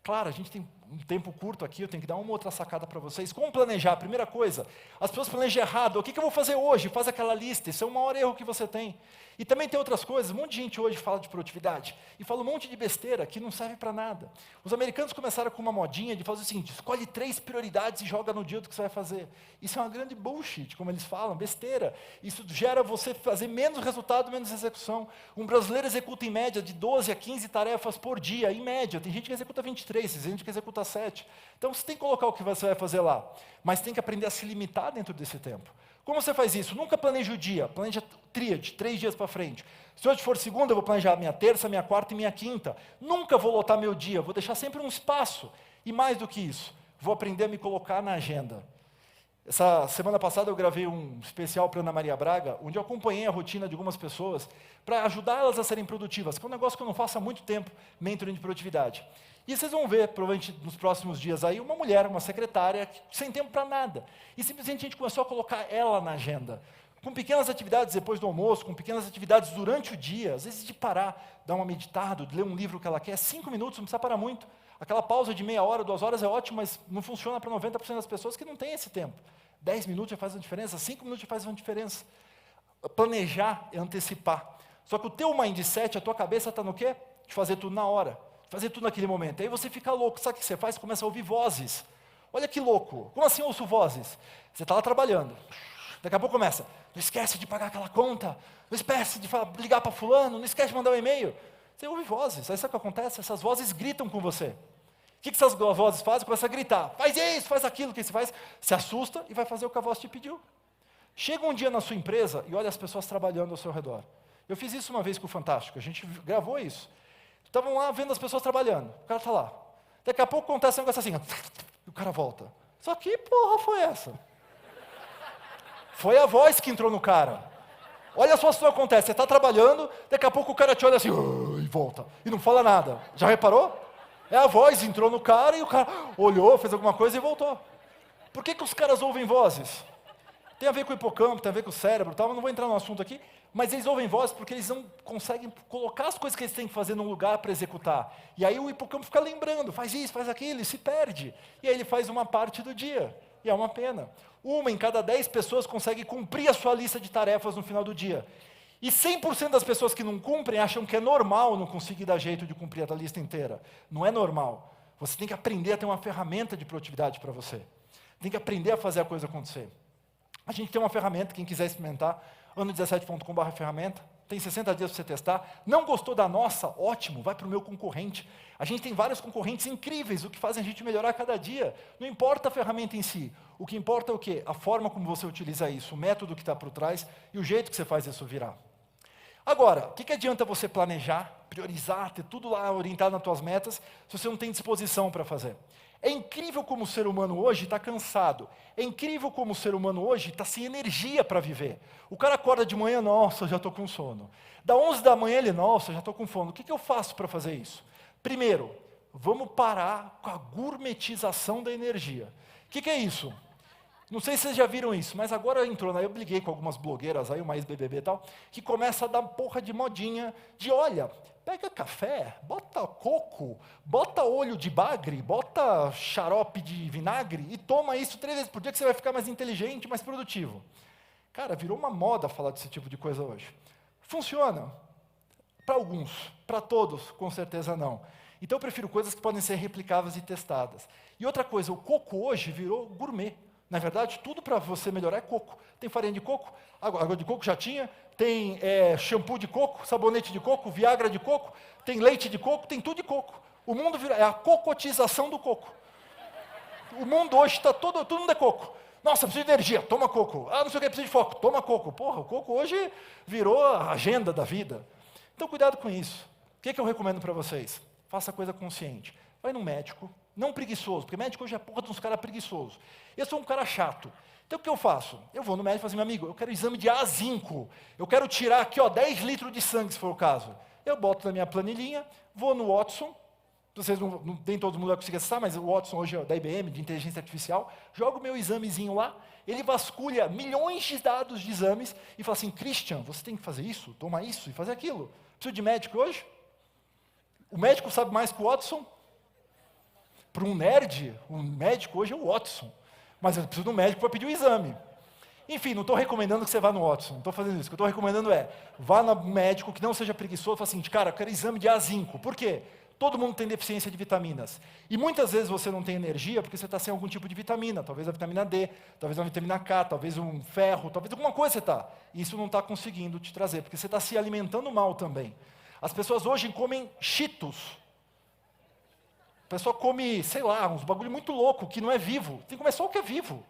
Claro, a gente tem um tempo curto aqui, eu tenho que dar uma outra sacada para vocês. Como planejar? Primeira coisa, as pessoas planejam errado. O que eu vou fazer hoje? Faz aquela lista. Isso é o maior erro que você tem. E também tem outras coisas. Um monte de gente hoje fala de produtividade e fala um monte de besteira que não serve para nada. Os americanos começaram com uma modinha de fazer o seguinte, escolhe 3 prioridades e joga no dia do que você vai fazer. Isso é uma grande bullshit, como eles falam, besteira. Isso gera você fazer menos resultado, menos execução. Um brasileiro executa em média de 12 a 15 tarefas por dia, em média. Tem gente que executa 23, tem gente que executa 7. Então você tem que colocar o que você vai fazer lá, mas tem que aprender a se limitar dentro desse tempo. Como você faz isso? Nunca planeja o dia, planeja tríade, 3 dias para frente. Se hoje for segunda, eu vou planejar minha terça, minha quarta e minha quinta. Nunca vou lotar meu dia, vou deixar sempre um espaço. E mais do que isso, vou aprender a me colocar na agenda. Essa semana passada eu gravei um especial para Ana Maria Braga, onde eu acompanhei a rotina de algumas pessoas para ajudá-las a serem produtivas, que é um negócio que eu não faço há muito tempo, mentoring de produtividade. E vocês vão ver, provavelmente nos próximos dias aí, uma mulher, uma secretária, sem tempo para nada. E simplesmente a gente começou a colocar ela na agenda. Com pequenas atividades depois do almoço, com pequenas atividades durante o dia, às vezes de parar, dar uma meditada, de ler um livro que ela quer, 5 minutos, não precisa parar muito. Aquela pausa de meia hora, 2 horas é ótimo, mas não funciona para 90% das pessoas que não têm esse tempo. 10 minutos já faz uma diferença, 5 minutos já faz uma diferença. Planejar é antecipar. Só que o teu mindset, a tua cabeça está no quê? De fazer tudo na hora. Fazer tudo naquele momento. Aí você fica louco. Sabe o que você faz? Começa a ouvir vozes. Olha que louco. Como assim eu ouço vozes? Você está lá trabalhando. Daqui a pouco começa. Não esquece de pagar aquela conta. Não esquece de ligar para fulano. Não esquece de mandar um e-mail. Você ouve vozes. Aí sabe o que acontece? Essas vozes gritam com você. O que essas vozes fazem? Começa a gritar. Faz isso, faz aquilo. O que você faz? Se assusta e vai fazer o que a voz te pediu. Chega um dia na sua empresa e olha as pessoas trabalhando ao seu redor. Eu fiz isso uma vez com o Fantástico. A gente gravou isso. Estavam lá vendo as pessoas trabalhando. O cara está lá. Daqui a pouco acontece um negócio assim. E o cara volta. Só que porra foi essa? Foi a voz que entrou no cara. Olha só se não acontece. Você está trabalhando, daqui a pouco o cara te olha assim e volta. E não fala nada. Já reparou? É a voz, entrou no cara e o cara olhou, fez alguma coisa e voltou. Por que os caras ouvem vozes? Tem a ver com o hipocampo, tem a ver com o cérebro, tal, mas não vou entrar no assunto aqui, mas eles ouvem vozes porque eles não conseguem colocar as coisas que eles têm que fazer num lugar para executar. E aí o hipocampo fica lembrando, faz isso, faz aquilo, e se perde. E aí ele faz uma parte do dia, e é uma pena. 1 em cada 10 pessoas consegue cumprir a sua lista de tarefas no final do dia. E 100% das pessoas que não cumprem acham que é normal não conseguir dar jeito de cumprir a lista inteira. Não é normal. Você tem que aprender a ter uma ferramenta de produtividade para você. Tem que aprender a fazer a coisa acontecer. A gente tem uma ferramenta, quem quiser experimentar, ano17.com/ferramenta, tem 60 dias para você testar. Não gostou da nossa? Ótimo, vai para o meu concorrente. A gente tem vários concorrentes incríveis, o que fazem a gente melhorar a cada dia. Não importa a ferramenta em si, o que importa é o quê? A forma como você utiliza isso, o método que está por trás e o jeito que você faz isso virar. Agora, o que adianta você planejar, priorizar, ter tudo lá orientado nas tuas metas, se você não tem disposição para fazer? É incrível como o ser humano hoje está cansado. É incrível como o ser humano hoje está sem energia para viver. O cara acorda de manhã, nossa, já estou com sono. Da 11 da manhã ele, nossa, já estou com fome. O que eu faço para fazer isso? Primeiro, vamos parar com a gourmetização da energia. O que é isso? Não sei se vocês já viram isso, mas agora entrou, né? Eu briguei com algumas blogueiras aí, uma ex-BBB e tal, que começa a dar porra de modinha de, olha, pega café, bota coco, bota olho de bagre, bota xarope de vinagre e toma isso 3 vezes por dia que você vai ficar mais inteligente, mais produtivo. Cara, virou uma moda falar desse tipo de coisa hoje. Funciona? Para alguns, para todos, com certeza não. Então eu prefiro coisas que podem ser replicáveis e testadas. E outra coisa, o coco hoje virou gourmet. Na verdade, tudo para você melhorar é coco. Tem farinha de coco, água de coco já tinha, tem shampoo de coco, sabonete de coco, Viagra de coco, tem leite de coco, tem tudo de coco. O mundo virou, é a cocotização do coco. O mundo hoje está todo mundo é coco. Nossa, preciso de energia, toma coco. Ah, não sei o que, preciso de foco, toma coco. Porra, o coco hoje virou a agenda da vida. Então, cuidado com isso. O que eu recomendo para vocês? Faça coisa consciente. Vai num médico, não preguiçoso, porque médico hoje é porra de uns caras preguiçosos. Eu sou um cara chato. Então, o que eu faço? Eu vou no médico e falo assim, meu amigo, eu quero exame de A5. Eu quero tirar aqui, 10 litros de sangue, se for o caso. Eu boto na minha planilhinha, vou no Watson. Vocês não tem todo mundo vai conseguir acessar, mas o Watson hoje é da IBM, de inteligência artificial, joga o meu examezinho lá, ele vasculha milhões de dados de exames e fala assim, Christian, você tem que fazer isso, tomar isso e fazer aquilo. Preciso de médico hoje? O médico sabe mais que o Watson? Para um nerd, o médico hoje é o Watson. Mas eu preciso de um médico para pedir o exame. Enfim, não estou recomendando que você vá no Watson, não estou fazendo isso. O que eu estou recomendando é, vá no médico que não seja preguiçoso e fala assim, cara, eu quero exame de A5. Por quê? Todo mundo tem deficiência de vitaminas. E muitas vezes você não tem energia porque você está sem algum tipo de vitamina. Talvez a vitamina D, talvez a vitamina K, talvez um ferro, talvez alguma coisa você está. E isso não está conseguindo te trazer, porque você está se alimentando mal também. As pessoas hoje comem Cheetos. A pessoa come, sei lá, uns bagulho muito louco, que não é vivo. Tem que comer só o que é vivo.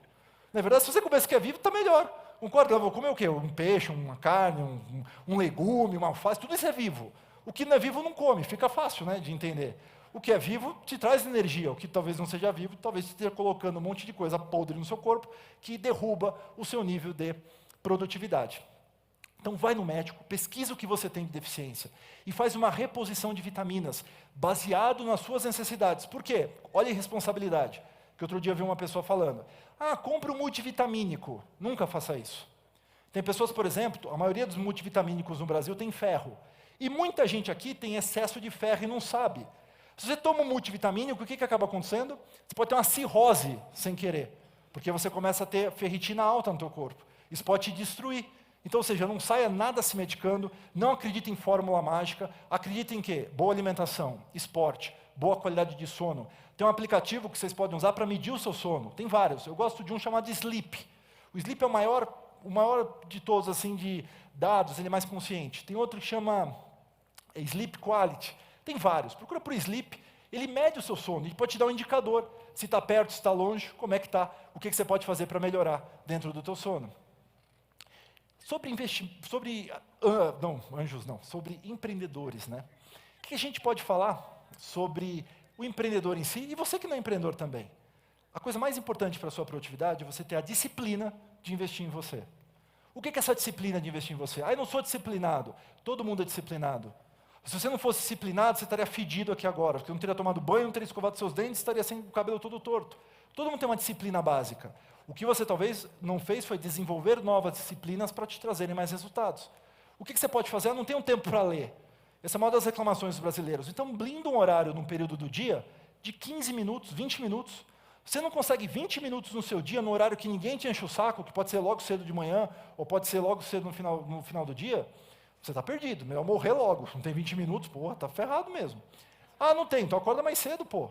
Na verdade, se você comer o que é vivo, está melhor. Concorda? Eu vou comer o quê? Um peixe, uma carne, um legume, uma alface, tudo isso é vivo. O que não é vivo não come, fica fácil, né, de entender. O que é vivo te traz energia, o que talvez não seja vivo, talvez esteja colocando um monte de coisa podre no seu corpo que derruba o seu nível de produtividade. Então vai no médico, pesquisa o que você tem de deficiência e faz uma reposição de vitaminas baseado nas suas necessidades. Por quê? Olha a irresponsabilidade, que outro dia eu vi uma pessoa falando, compra um multivitamínico. Nunca faça isso. Tem pessoas, por exemplo, a maioria dos multivitamínicos no Brasil tem ferro. E muita gente aqui tem excesso de ferro e não sabe. Se você toma um multivitamínico, o que acaba acontecendo? Você pode ter uma cirrose sem querer, porque você começa a ter ferritina alta no teu corpo. Isso pode te destruir. Então, ou seja, não saia nada se medicando, não acredite em fórmula mágica, acredite em quê? Boa alimentação, esporte, boa qualidade de sono. Tem um aplicativo que vocês podem usar para medir o seu sono. Tem vários. Eu gosto de um chamado Sleep. O Sleep é o maior de todos, assim, de dados, ele é mais consciente. Tem outro que chama Sleep Quality. Tem vários. Procura por Sleep, ele mede o seu sono, ele pode te dar um indicador. Se está perto, se está longe, como é que está, o que você pode fazer para melhorar dentro do teu sono. Sobre empreendedores, né? O que a gente pode falar sobre o empreendedor em si, e você que não é empreendedor também? A coisa mais importante para a sua produtividade é você ter a disciplina de investir em você. O que é essa disciplina de investir em você? Eu não sou disciplinado. Todo mundo é disciplinado. Se você não fosse disciplinado, você estaria fedido aqui agora, porque não teria tomado banho, não teria escovado seus dentes, estaria sem o cabelo todo torto. Todo mundo tem uma disciplina básica. O que você talvez não fez foi desenvolver novas disciplinas para te trazerem mais resultados. O que você pode fazer? Eu não tenho tempo para ler. Essa é uma das reclamações dos brasileiros. Então, blinda um horário num período do dia de 15 minutos, 20 minutos. Você não consegue 20 minutos no seu dia, no horário que ninguém te enche o saco, que pode ser logo cedo de manhã, ou pode ser logo cedo no final do dia, você está perdido. Melhor morrer logo. Não tem 20 minutos, porra, está ferrado mesmo. Não tem, então acorda mais cedo, pô.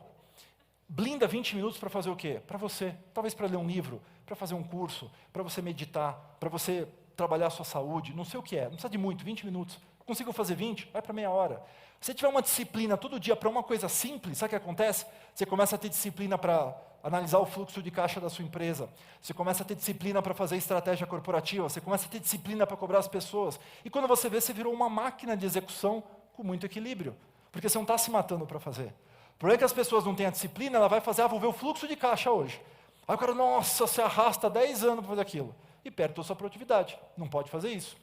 Blinda 20 minutos para fazer o quê? Para você, talvez para ler um livro, para fazer um curso, para você meditar, para você trabalhar a sua saúde, não sei o que é, não precisa de muito, 20 minutos. Consigo fazer 20? Vai para meia hora. Se você tiver uma disciplina todo dia para uma coisa simples, sabe o que acontece? Você começa a ter disciplina para analisar o fluxo de caixa da sua empresa, você começa a ter disciplina para fazer estratégia corporativa, você começa a ter disciplina para cobrar as pessoas, e quando você vê, você virou uma máquina de execução com muito equilíbrio, porque você não está se matando para fazer. O problema é que as pessoas não têm a disciplina, ela vai fazer, vou ver o fluxo de caixa hoje. Aí o cara, nossa, você arrasta 10 anos para fazer aquilo. E perde a sua produtividade. Não pode fazer isso.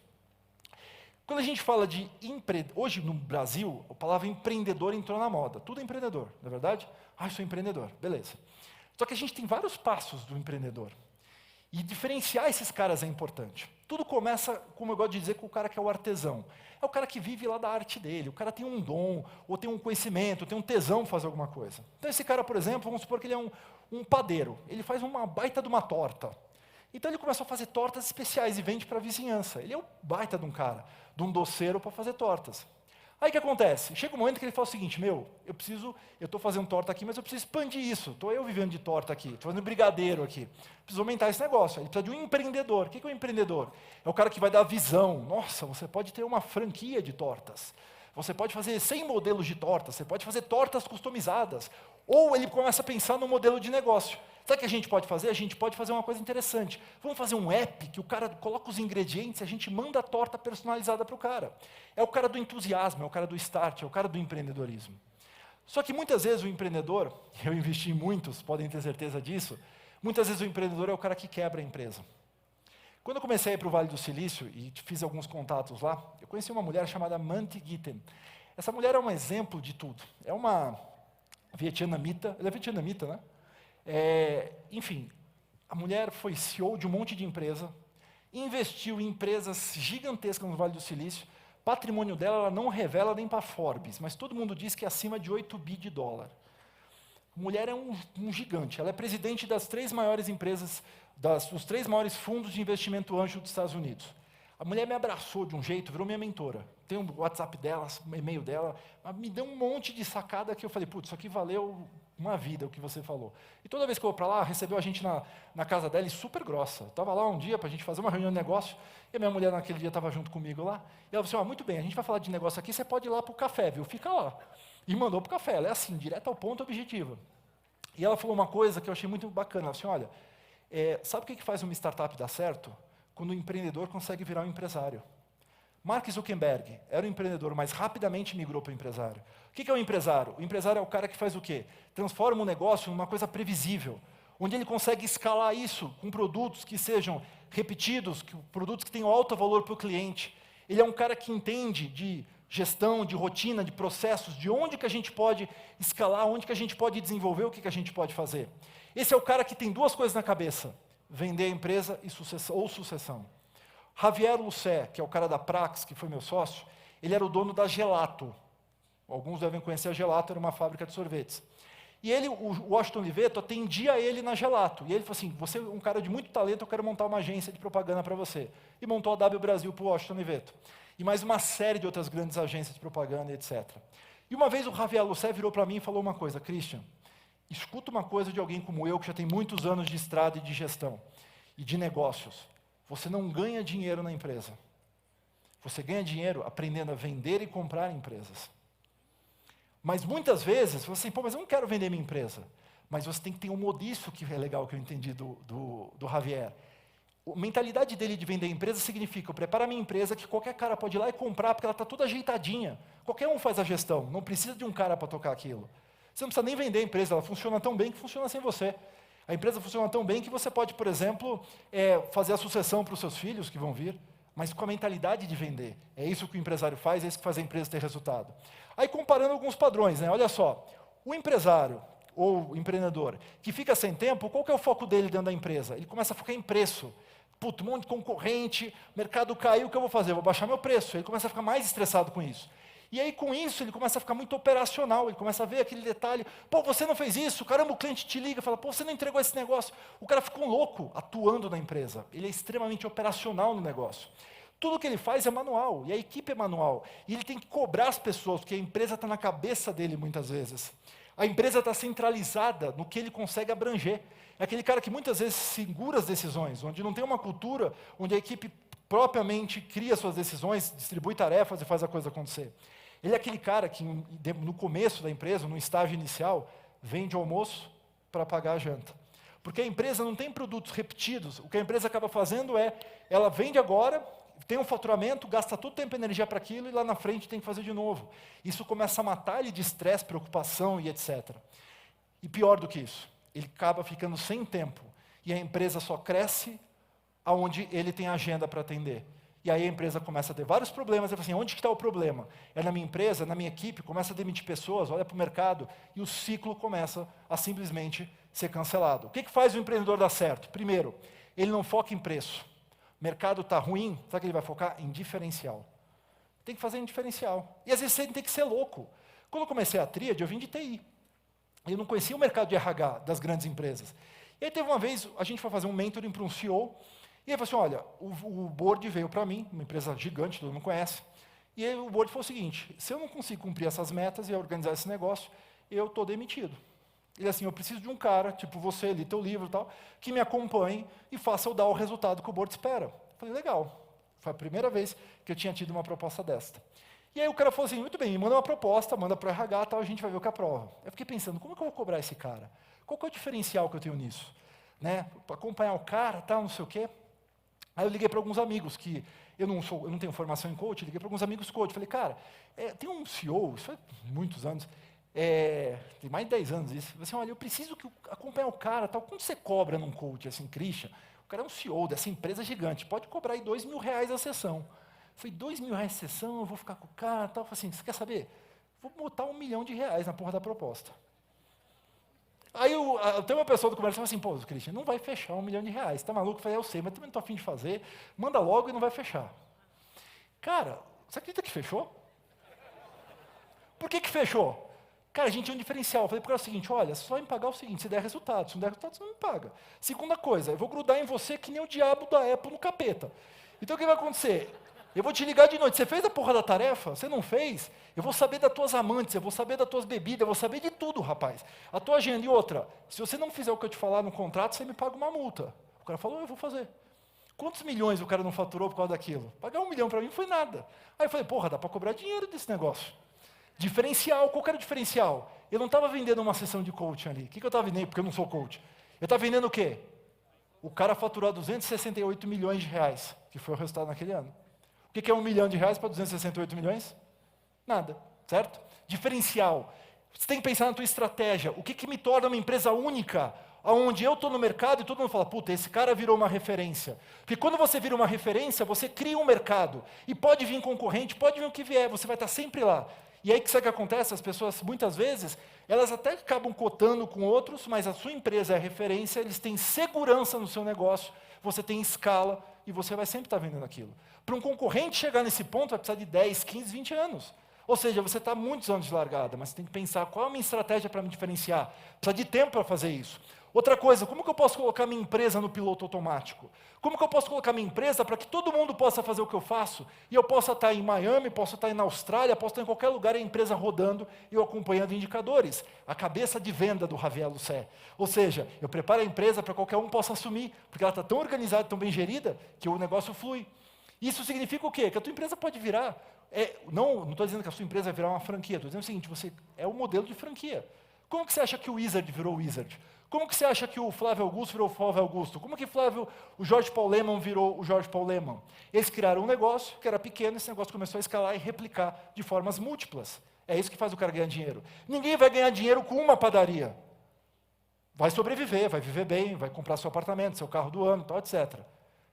Quando a gente fala de hoje no Brasil, a palavra empreendedor entrou na moda. Tudo é empreendedor, não é verdade? Eu sou empreendedor, beleza. Só que a gente tem vários passos do empreendedor. E diferenciar esses caras é importante. Tudo começa, como eu gosto de dizer, com o cara que é o artesão. É o cara que vive lá da arte dele. O cara tem um dom, ou tem um conhecimento, ou tem um tesão de fazer alguma coisa. Então esse cara, por exemplo, vamos supor que ele é um padeiro. Ele faz uma baita de uma torta. Então ele começou a fazer tortas especiais e vende para a vizinhança. Ele é um baita de um cara, de um doceiro para fazer tortas. Aí o que acontece? Chega um momento que ele fala o seguinte, eu estou fazendo torta aqui, mas eu preciso expandir isso. Estou eu vivendo de torta aqui, estou fazendo brigadeiro aqui. Preciso aumentar esse negócio. Ele precisa de um empreendedor. O que é um empreendedor? É o cara que vai dar visão. Nossa, você pode ter uma franquia de tortas. Você pode fazer 100 modelos de tortas, você pode fazer tortas customizadas. Ou ele começa a pensar no modelo de negócio. Sabe o que a gente pode fazer? A gente pode fazer uma coisa interessante. Vamos fazer um app que o cara coloca os ingredientes e a gente manda a torta personalizada para o cara. É o cara do entusiasmo, é o cara do start, é o cara do empreendedorismo. Só que muitas vezes o empreendedor, eu investi em muitos, podem ter certeza disso, muitas vezes o empreendedor é o cara que quebra a empresa. Quando eu comecei a ir para o Vale do Silício e fiz alguns contatos lá, eu conheci uma mulher chamada Manti Gitten. Essa mulher é um exemplo de tudo. É uma vietnamita, ela é vietnamita, né? Enfim, a mulher foi CEO de um monte de empresa, investiu em empresas gigantescas no Vale do Silício, patrimônio dela ela não revela nem para Forbes, mas todo mundo diz que é acima de 8 bi de dólar. A mulher é um gigante, ela é presidente das 3 maiores empresas, dos 3 maiores fundos de investimento anjo dos Estados Unidos. A mulher me abraçou de um jeito, virou minha mentora. Tem um WhatsApp dela, um e-mail dela, me deu um monte de sacada que eu falei, putz, isso aqui valeu uma vida, o que você falou. E toda vez que eu vou para lá, recebeu a gente na casa dela, e super grossa. Estava lá um dia para a gente fazer uma reunião de negócio, e a minha mulher naquele dia estava junto comigo lá, e ela falou assim, muito bem, a gente vai falar de negócio aqui, você pode ir lá para o café, viu? Fica lá. E mandou para o café, ela é assim, direto ao ponto objetivo. E ela falou uma coisa que eu achei muito bacana, ela disse, olha, sabe o que faz uma startup dar certo? Quando o empreendedor consegue virar um empresário. Mark Zuckerberg era um empreendedor, mas rapidamente migrou para o empresário. O que é um empresário? O empresário é o cara que faz o quê? Transforma um negócio numa coisa previsível, onde ele consegue escalar isso com produtos que sejam repetidos, produtos que tenham alto valor para o cliente. Ele é um cara que entende de gestão, de rotina, de processos, de onde que a gente pode escalar, onde que a gente pode desenvolver, o que a gente pode fazer. Esse é o cara que tem 2 coisas na cabeça, vender a empresa e sucessão. Javier Lucé, que é o cara da Prax, que foi meu sócio, ele era o dono da Gelato. Alguns devem conhecer a Gelato, era uma fábrica de sorvetes. E ele, o Washington Oliveto, atendia ele na Gelato. E ele falou assim, você é um cara de muito talento, eu quero montar uma agência de propaganda para você. E montou a W Brasil para o Washington Oliveto. E mais uma série de outras grandes agências de propaganda, etc. E uma vez o Javier Lucé virou para mim e falou uma coisa, Christian, escuta uma coisa de alguém como eu, que já tem muitos anos de estrada e de gestão, e de negócios. Você não ganha dinheiro na empresa. Você ganha dinheiro aprendendo a vender e comprar empresas. Mas muitas vezes, você assim, mas eu não quero vender minha empresa. Mas você tem que ter um modelo, isso que é legal que eu entendi do Javier. A mentalidade dele de vender empresa significa, eu preparo a minha empresa que qualquer cara pode ir lá e comprar, porque ela está toda ajeitadinha. Qualquer um faz a gestão, não precisa de um cara para tocar aquilo. Você não precisa nem vender a empresa, ela funciona tão bem que funciona sem você. A empresa funciona tão bem que você pode, por exemplo, fazer a sucessão para os seus filhos que vão vir, mas com a mentalidade de vender. É isso que o empresário faz, é isso que faz a empresa ter resultado. Aí comparando alguns padrões, né? Olha só, o empresário ou o empreendedor que fica sem tempo, qual que é o foco dele dentro da empresa? Ele começa a focar em preço. Puta, um monte de concorrente, mercado caiu, o que eu vou fazer? Eu vou baixar meu preço. Ele começa a ficar mais estressado com isso. E aí, com isso, ele começa a ficar muito operacional, ele começa a ver aquele detalhe, pô, você não fez isso, caramba, o cliente te liga, fala, pô, você não entregou esse negócio. O cara fica um louco atuando na empresa, ele é extremamente operacional no negócio. Tudo que ele faz é manual, e a equipe é manual. E ele tem que cobrar as pessoas, porque a empresa está na cabeça dele muitas vezes. A empresa está centralizada no que ele consegue abranger. É aquele cara que muitas vezes segura as decisões, onde não tem uma cultura, onde a equipe propriamente cria suas decisões, distribui tarefas e faz a coisa acontecer. Ele é aquele cara que, no começo da empresa, no estágio inicial, vende almoço para pagar a janta. Porque a empresa não tem produtos repetidos. O que a empresa acaba fazendo é, ela vende agora, tem um faturamento, gasta todo tempo e energia para aquilo e lá na frente tem que fazer de novo. Isso começa a matar ele de estresse, preocupação e etc. E pior do que isso, ele acaba ficando sem tempo. E a empresa só cresce aonde ele tem agenda para atender. E aí a empresa começa a ter vários problemas, e fala assim, onde que está o problema? É na minha empresa, na minha equipe, começa a demitir pessoas, olha para o mercado, e o ciclo começa a simplesmente ser cancelado. O que faz o empreendedor dar certo? Primeiro, ele não foca em preço. O mercado está ruim, sabe o que ele vai focar? Em diferencial. Tem que fazer em diferencial. E às vezes você tem que ser louco. Quando eu comecei a Tríade, eu vim de TI. Eu não conhecia o mercado de RH das grandes empresas. E aí teve uma vez, a gente foi fazer um mentoring para um CEO, e ele falou assim, olha, o board veio para mim, uma empresa gigante, todo mundo conhece, E aí o board falou o seguinte, se eu não consigo cumprir essas metas e organizar esse negócio, eu estou demitido. Ele assim, eu preciso de um cara, tipo você, ali, teu livro e tal, que me acompanhe e faça eu dar o resultado que o board espera. Eu falei, legal. Foi a primeira vez que eu tinha tido uma proposta desta. E aí o cara falou assim, muito bem, me manda uma proposta, manda para o RH, tal, a gente vai ver o que aprova. Eu fiquei pensando, como é que eu vou cobrar esse cara? Qual que é o diferencial que eu tenho nisso? Né? Para acompanhar o cara, tal, não sei o quê. Aí eu liguei para alguns amigos, que eu não tenho formação em coach, liguei para alguns amigos coach, falei, cara, tem um CEO, isso faz muitos anos, tem mais de 10 anos isso, assim, olha, eu preciso acompanhar o cara, tal, quanto você cobra num coach, assim, Christian? O cara é um CEO dessa empresa gigante, pode cobrar aí R$2.000 a sessão. Foi R$2.000 a sessão, eu vou ficar com o cara, tal, falei assim, você quer saber? Vou botar R$1 milhão na porra da proposta. Aí tem uma pessoa do comércio que fala assim, pô, Christian, não vai fechar R$1 milhão, tá maluco? Eu falei, eu sei, mas também não estou afim de fazer, manda logo e não vai fechar. Cara, você acredita que fechou? Por que fechou? Cara, a gente tinha um diferencial. Eu falei para o seguinte, olha, só me pagar o seguinte, se der resultado, se não der resultado, você não me paga. Segunda coisa, eu vou grudar em você que nem o diabo da Apple no capeta. Então o que vai acontecer? Eu vou te ligar de noite, você fez a porra da tarefa? Você não fez? Eu vou saber das tuas amantes, eu vou saber das tuas bebidas, eu vou saber de tudo, rapaz. A tua agenda. E outra, se você não fizer o que eu te falar no contrato, você me paga uma multa. O cara falou, eu vou fazer. Quantos milhões o cara não faturou por causa daquilo? Pagar R$1 milhão para mim foi nada. Aí eu falei, porra, dá para cobrar dinheiro desse negócio. Diferencial, qual que era o diferencial? Eu não estava vendendo uma sessão de coaching ali. O que eu estava vendendo? Porque eu não sou coach. Eu estava vendendo o quê? O cara faturou 268 milhões de reais, que foi o resultado naquele ano. O que é R$1 milhão para 268 milhões? Nada, certo? Diferencial. Você tem que pensar na tua estratégia. O que me torna uma empresa única? Onde eu estou no mercado e todo mundo fala, puta, esse cara virou uma referência. Porque quando você vira uma referência, você cria um mercado. E pode vir concorrente, pode vir o que vier, você vai estar sempre lá. E aí, sabe o que acontece? As pessoas, muitas vezes, elas até acabam cotando com outros, mas a sua empresa é referência, eles têm segurança no seu negócio, você tem escala, e você vai sempre estar vendendo aquilo. Para um concorrente chegar nesse ponto, vai precisar de 10, 15, 20 anos. Ou seja, você está muitos anos de largada, mas você tem que pensar qual é a minha estratégia para me diferenciar. Precisa de tempo para fazer isso. Outra coisa, como que eu posso colocar minha empresa no piloto automático? Como que eu posso colocar minha empresa para que todo mundo possa fazer o que eu faço? E eu possa estar em Miami, posso estar na Austrália, posso estar em qualquer lugar, a empresa rodando e eu acompanhando indicadores. A cabeça de venda do Javier Lucé. Ou seja, eu preparo a empresa para qualquer um possa assumir, porque ela está tão organizada, tão bem gerida, que o negócio flui. Isso significa o quê? Que a tua empresa pode virar. Não estou dizendo que a sua empresa vai virar uma franquia, estou dizendo o seguinte, você é um modelo de franquia. Como que você acha que o Wizard virou o Wizard? Como que você acha que o Flávio Augusto virou o Flávio Augusto? Como que o Jorge Paul Lemann virou o Jorge Paul Lemann? Eles criaram um negócio que era pequeno, esse negócio começou a escalar e replicar de formas múltiplas. É isso que faz o cara ganhar dinheiro. Ninguém vai ganhar dinheiro com uma padaria. Vai sobreviver, vai viver bem, vai comprar seu apartamento, seu carro do ano, tal, etc.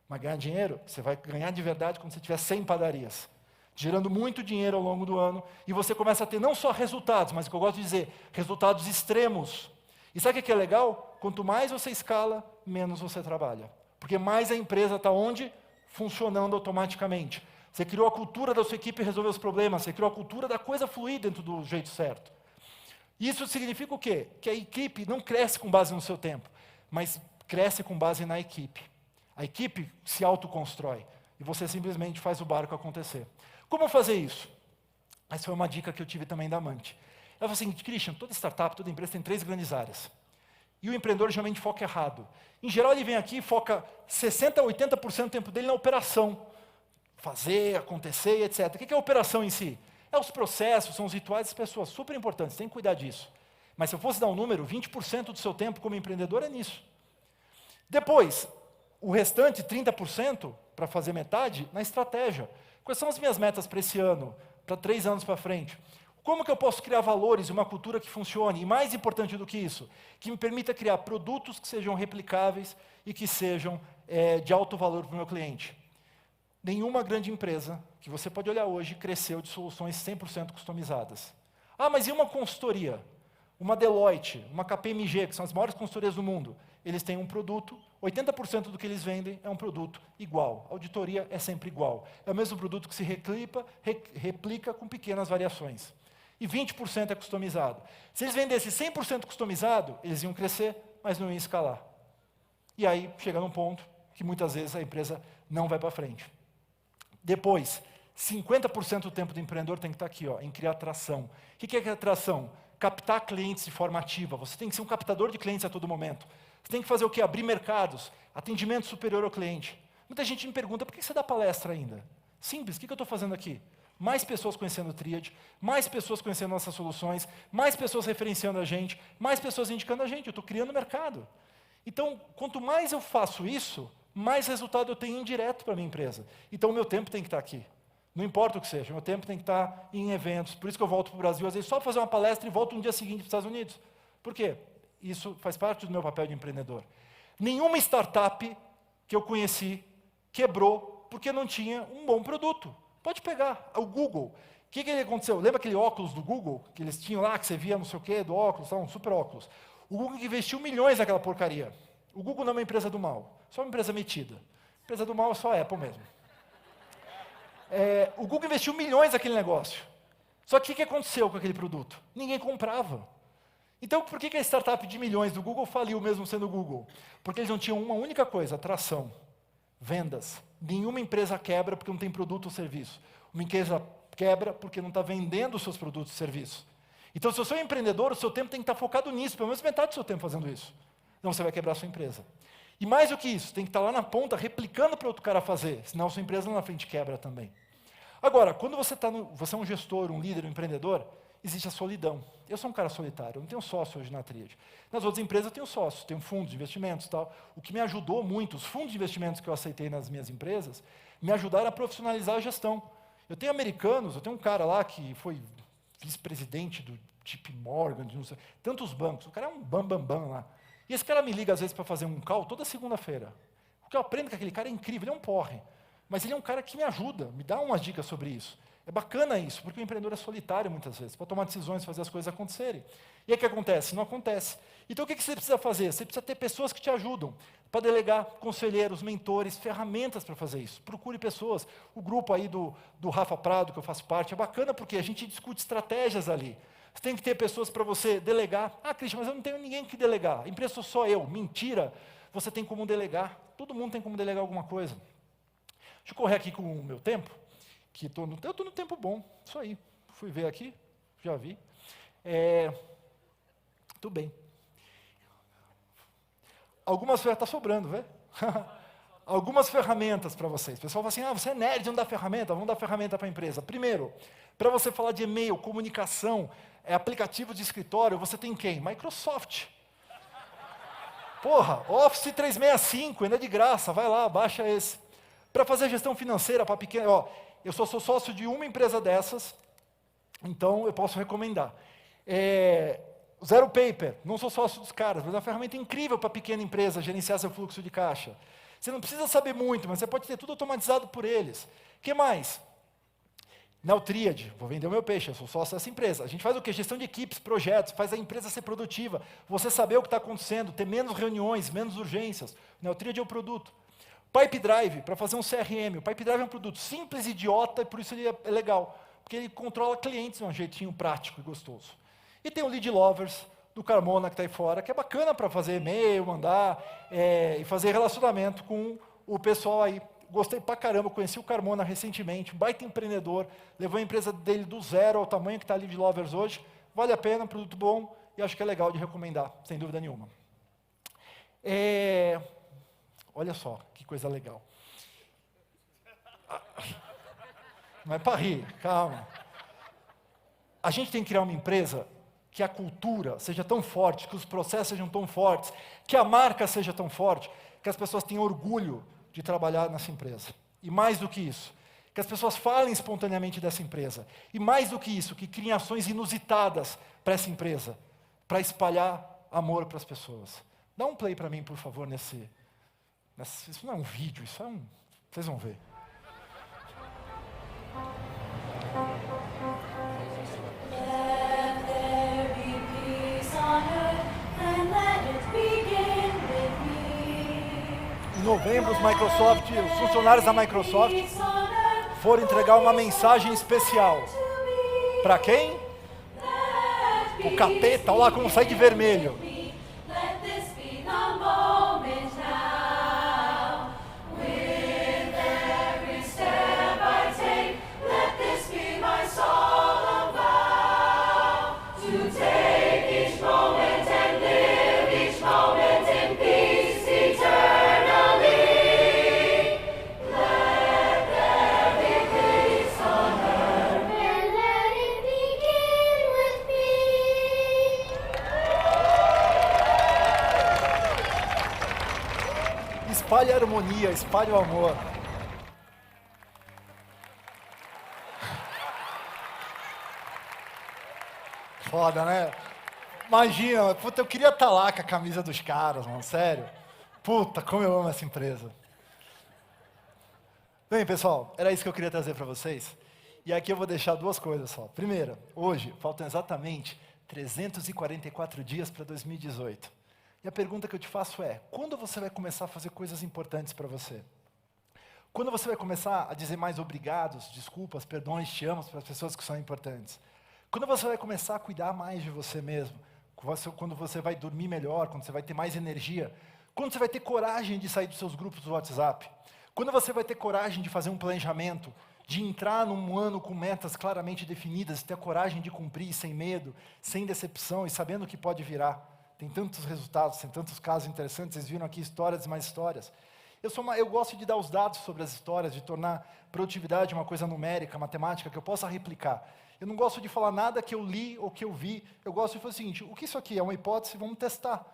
Mas ganhar dinheiro, você vai ganhar de verdade quando você tiver 100 padarias. Gerando muito dinheiro ao longo do ano, e você começa a ter não só resultados, mas o que eu gosto de dizer, resultados extremos. E sabe o que é legal? Quanto mais você escala, menos você trabalha. Porque mais a empresa está onde? Funcionando automaticamente. Você criou a cultura da sua equipe resolver os problemas, você criou a cultura da coisa fluir dentro do jeito certo. Isso significa o quê? Que a equipe não cresce com base no seu tempo, mas cresce com base na equipe. A equipe se autoconstrói, e você simplesmente faz o barco acontecer. Como fazer isso? Essa foi uma dica que eu tive também da Amante. Ela falou assim, Christian, toda startup, toda empresa tem 3 grandes áreas. E o empreendedor geralmente foca errado. Em geral, ele vem aqui e foca 60% a 80% do tempo dele na operação. Fazer, acontecer, etc. O que é a operação em si? É os processos, são os rituais das pessoas, super importantes, tem que cuidar disso. Mas se eu fosse dar um número, 20% do seu tempo como empreendedor é nisso. Depois, o restante, 30%, para fazer metade, na estratégia. Quais são as minhas metas para esse ano, para 3 anos para frente? Como que eu posso criar valores e uma cultura que funcione? E mais importante do que isso, que me permita criar produtos que sejam replicáveis e que sejam de alto valor para o meu cliente. Nenhuma grande empresa que você pode olhar hoje cresceu de soluções 100% customizadas. Ah, mas e uma consultoria? Uma Deloitte, uma KPMG, que são as maiores consultorias do mundo. Eles têm um produto, 80% do que eles vendem é um produto igual. A auditoria é sempre igual. É o mesmo produto que se replica com pequenas variações. E 20% é customizado. Se eles vendessem 100% customizado, eles iam crescer, mas não iam escalar. E aí chega num ponto que muitas vezes a empresa não vai para frente. Depois, 50% do tempo do empreendedor tem que estar aqui, ó, em criar atração. O que é atração? Captar clientes de forma ativa. Você tem que ser um captador de clientes a todo momento. Você tem que fazer o quê? Abrir mercados, atendimento superior ao cliente. Muita gente me pergunta, por que você dá palestra ainda? Simples, o que eu estou fazendo aqui? Mais pessoas conhecendo o Triad, mais pessoas conhecendo nossas soluções, mais pessoas referenciando a gente, mais pessoas indicando a gente. Eu estou criando mercado. Então, quanto mais eu faço isso, mais resultado eu tenho indireto para a minha empresa. Então, o meu tempo tem que estar aqui. Não importa o que seja, meu tempo tem que estar em eventos. Por isso que eu volto para o Brasil, às vezes, só para fazer uma palestra e volto no dia seguinte para os Estados Unidos. Por quê? Isso faz parte do meu papel de empreendedor. Nenhuma startup que eu conheci quebrou porque não tinha um bom produto. Pode pegar o Google. O que aconteceu? Lembra aquele óculos do Google, que eles tinham lá, que você via não sei o quê, do óculos, um super óculos. O Google investiu milhões naquela porcaria. O Google não é uma empresa do mal, só uma empresa metida. A empresa do mal é só a Apple mesmo. O Google investiu milhões naquele negócio. Só que o que aconteceu com aquele produto? Ninguém comprava. Então, por que a startup de milhões do Google faliu mesmo sendo Google? Porque eles não tinham uma única coisa, atração, vendas. Nenhuma empresa quebra porque não tem produto ou serviço. Uma empresa quebra porque não está vendendo os seus produtos e serviços. Então, se eu sou um empreendedor, o seu tempo tem que estar focado nisso, pelo menos metade do seu tempo fazendo isso. Senão você vai quebrar a sua empresa. E mais do que isso, tem que estar lá na ponta, replicando para outro cara fazer, senão a sua empresa lá na frente quebra também. Agora, quando você é um gestor, um líder, um empreendedor, existe a solidão. Eu sou um cara solitário, eu não tenho sócio hoje na Triad. Nas outras empresas eu tenho sócio, tenho fundos de investimentos e tal. O que me ajudou muito, os fundos de investimentos que eu aceitei nas minhas empresas, me ajudaram a profissionalizar a gestão. Eu tenho americanos, eu tenho um cara lá que foi vice-presidente do JP Morgan, de não sei, tantos bancos, o cara é um bambambam lá. E esse cara me liga às vezes para fazer um call toda segunda-feira. O que eu aprendo com aquele cara é incrível, ele é um porre. Mas ele é um cara que me ajuda, me dá umas dicas sobre isso. É bacana isso, porque o empreendedor é solitário muitas vezes, para tomar decisões, fazer as coisas acontecerem. E aí o que acontece? Não acontece. Então o que você precisa fazer? Você precisa ter pessoas que te ajudam, para delegar conselheiros, mentores, ferramentas para fazer isso. Procure pessoas. O grupo aí do Rafa Prado, que eu faço parte, é bacana porque a gente discute estratégias ali. Você tem que ter pessoas para você delegar. Ah, Cristian, mas eu não tenho ninguém que delegar. A empresa sou só eu. Mentira. Você tem como delegar. Todo mundo tem como delegar alguma coisa. Deixa eu correr aqui com o meu tempo. Eu estou no tempo bom. Isso aí. Fui ver aqui. Já vi. Tudo bem. Algumas ferramentas, está sobrando, vê? Algumas ferramentas para vocês. O pessoal fala assim, você é nerd, não dá ferramenta? Vamos dar ferramenta para a empresa. Primeiro, para você falar de e-mail, comunicação, aplicativo de escritório, você tem quem? Microsoft. Porra, Office 365, ainda é de graça, vai lá, baixa esse. Para fazer gestão financeira para pequena, eu sou sócio de uma empresa dessas, então eu posso recomendar. Zero Paper, não sou sócio dos caras, mas é uma ferramenta incrível para pequena empresa gerenciar seu fluxo de caixa. Você não precisa saber muito, mas você pode ter tudo automatizado por eles. O que mais? Triad, vou vender o meu peixe, eu sou sócio dessa empresa. A gente faz o quê? Gestão de equipes, projetos, faz a empresa ser produtiva, você saber o que está acontecendo, ter menos reuniões, menos urgências. Triad é o produto. Pipedrive, para fazer um CRM. O Pipedrive é um produto simples, idiota, e por isso ele é legal. Porque ele controla clientes de um jeitinho prático e gostoso. E tem o Lead Lovers, do Carmona, que está aí fora, que é bacana para fazer e-mail, mandar, e fazer relacionamento com o pessoal aí. Gostei pra caramba, conheci o Carmona recentemente, um baita empreendedor, levou a empresa dele do zero ao tamanho que está a Lead Lovers hoje. Vale a pena, produto bom, e acho que é legal de recomendar, sem dúvida nenhuma. Olha só, que coisa legal. Não é para rir, calma. A gente tem que criar uma empresa que a cultura seja tão forte, que os processos sejam tão fortes, que a marca seja tão forte, que as pessoas tenham orgulho de trabalhar nessa empresa. E mais do que isso, que as pessoas falem espontaneamente dessa empresa. E mais do que isso, que criem ações inusitadas para essa empresa, para espalhar amor para as pessoas. Dá um play para mim, por favor, isso não é um vídeo, isso é um... Vocês vão ver. Em novembro, os funcionários da Microsoft foram entregar uma mensagem especial. Para quem? O capeta, olha lá como sai de vermelho. espalhe a harmonia, espalhe o amor. Foda, né? Imagina, puta, eu queria estar lá com a camisa dos caras, mano, sério. Puta, como eu amo essa empresa. Bem, pessoal, era isso que eu queria trazer para vocês. E aqui eu vou deixar duas coisas só. Primeira, hoje faltam exatamente 344 dias para 2018. E a pergunta que eu te faço é, quando você vai começar a fazer coisas importantes para você? Quando você vai começar a dizer mais obrigados, desculpas, perdões, te amo para as pessoas que são importantes? Quando você vai começar a cuidar mais de você mesmo? Quando você vai dormir melhor, quando você vai ter mais energia? Quando você vai ter coragem de sair dos seus grupos do WhatsApp? Quando você vai ter coragem de fazer um planejamento, de entrar num ano com metas claramente definidas, ter a coragem de cumprir sem medo, sem decepção e sabendo o que pode virar? Tem tantos resultados, tem tantos casos interessantes, vocês viram aqui histórias e mais histórias. Eu gosto de dar os dados sobre as histórias, de tornar produtividade uma coisa numérica, matemática, que eu possa replicar. Eu não gosto de falar nada que eu li ou que eu vi, eu gosto de fazer o seguinte, o que isso aqui é uma hipótese, vamos testar.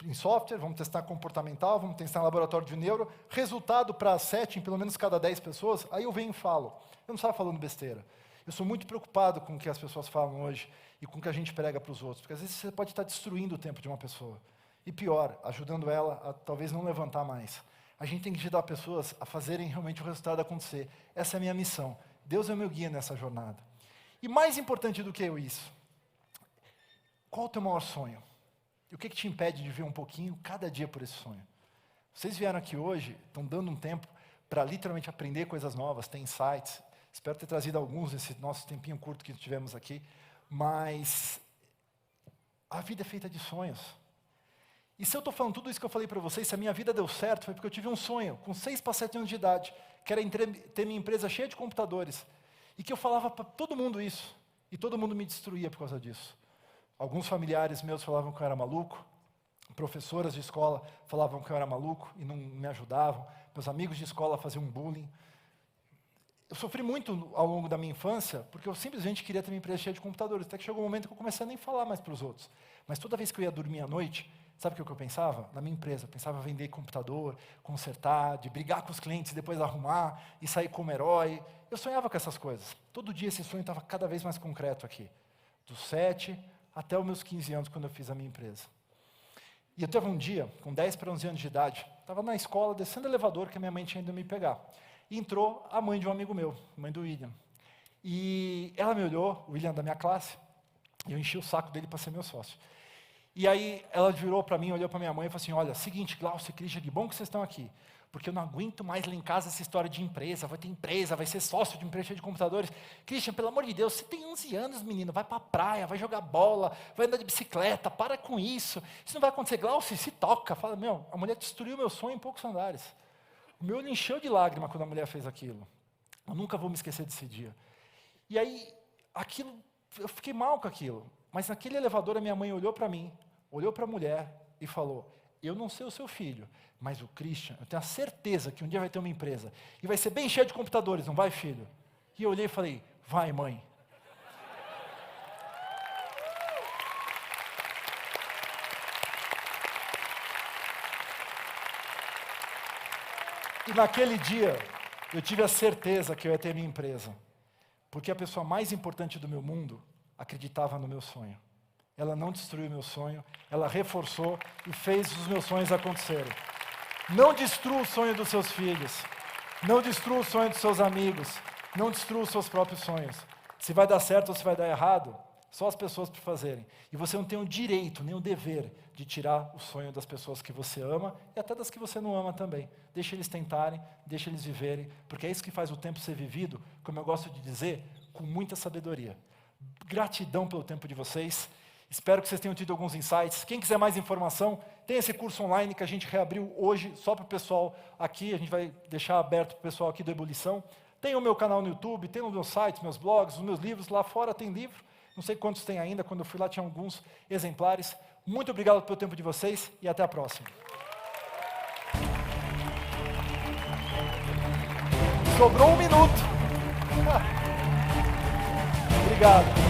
Em software, vamos testar comportamental, vamos testar em laboratório de neuro, resultado para 7 em pelo menos cada 10 pessoas, aí eu venho e falo. Eu não saio falando besteira. Eu sou muito preocupado com o que as pessoas falam hoje e com o que a gente prega para os outros, porque às vezes você pode estar destruindo o tempo de uma pessoa. E pior, ajudando ela a talvez não levantar mais. A gente tem que ajudar pessoas a fazerem realmente o resultado acontecer. Essa é a minha missão. Deus é o meu guia nessa jornada. E mais importante do que isso, qual o teu maior sonho? E o que te impede de ver um pouquinho cada dia por esse sonho? Vocês vieram aqui hoje, estão dando um tempo para literalmente aprender coisas novas, ter insights. Espero ter trazido alguns nesse nosso tempinho curto que tivemos aqui. Mas a vida é feita de sonhos. E se eu estou falando tudo isso que eu falei para vocês, se a minha vida deu certo, foi porque eu tive um sonho, com 6 para 7 anos de idade, que era ter minha empresa cheia de computadores. E que eu falava para todo mundo isso. E todo mundo me destruía por causa disso. Alguns familiares meus falavam que eu era maluco. Professoras de escola falavam que eu era maluco e não me ajudavam. Meus amigos de escola faziam bullying. Eu sofri muito ao longo da minha infância, porque eu simplesmente queria ter minha empresa cheia de computadores. Até que chegou um momento que eu comecei a nem falar mais para os outros. Mas toda vez que eu ia dormir à noite, sabe o que eu pensava? Na minha empresa. Eu pensava em vender computador, consertar, de brigar com os clientes, depois arrumar e sair como herói. Eu sonhava com essas coisas. Todo dia esse sonho estava cada vez mais concreto aqui. Dos 7 até os meus 15 anos, quando eu fiz a minha empresa. E eu teve um dia, com 10 para 11 anos de idade, estava na escola, descendo o elevador, que a minha mãe tinha ido me pegar. E entrou a mãe de um amigo meu, mãe do William. E ela me olhou, o William da minha classe, e eu enchi o saco dele para ser meu sócio. E aí ela virou para mim, olhou para minha mãe e falou assim, olha, seguinte, Glaucio e Christian, que bom que vocês estão aqui, porque eu não aguento mais lá em casa essa história de empresa, vai ter empresa, vai ser sócio de empresa cheia de computadores. Christian, pelo amor de Deus, você tem 11 anos, menino, vai para a praia, vai jogar bola, vai andar de bicicleta, para com isso. Isso não vai acontecer. Glaucio, se toca. Fala, meu, a mulher destruiu meu sonho em poucos andares. O meu olho encheu de lágrima quando a mulher fez aquilo. Eu nunca vou me esquecer desse dia. E aí, aquilo, eu fiquei mal com aquilo. Mas naquele elevador, a minha mãe olhou para mim, olhou para a mulher e falou, eu não sei o seu filho, mas o Christian, eu tenho a certeza que um dia vai ter uma empresa. E vai ser bem cheio de computadores, não vai, filho? E eu olhei e falei, vai, mãe. E naquele dia, eu tive a certeza que eu ia ter minha empresa. Porque a pessoa mais importante do meu mundo acreditava no meu sonho. Ela não destruiu meu sonho, ela reforçou e fez os meus sonhos acontecerem. Não destrua o sonho dos seus filhos, não destrua o sonho dos seus amigos, não destrua os seus próprios sonhos. Se vai dar certo ou se vai dar errado, só as pessoas para fazerem. E você não tem o direito, nem o dever de tirar o sonho das pessoas que você ama e até das que você não ama também. Deixa eles tentarem, deixa eles viverem, porque é isso que faz o tempo ser vivido, como eu gosto de dizer, com muita sabedoria. Gratidão pelo tempo de vocês. Espero que vocês tenham tido alguns insights. Quem quiser mais informação, tem esse curso online que a gente reabriu hoje, só para o pessoal aqui, a gente vai deixar aberto para o pessoal aqui do Ebulição. Tem o meu canal no YouTube, tem os meus sites, meus blogs, os meus livros, lá fora tem livro, não sei quantos tem ainda, quando eu fui lá tinha alguns exemplares. Muito obrigado pelo tempo de vocês e até a próxima. Sobrou 1 minuto. Obrigado.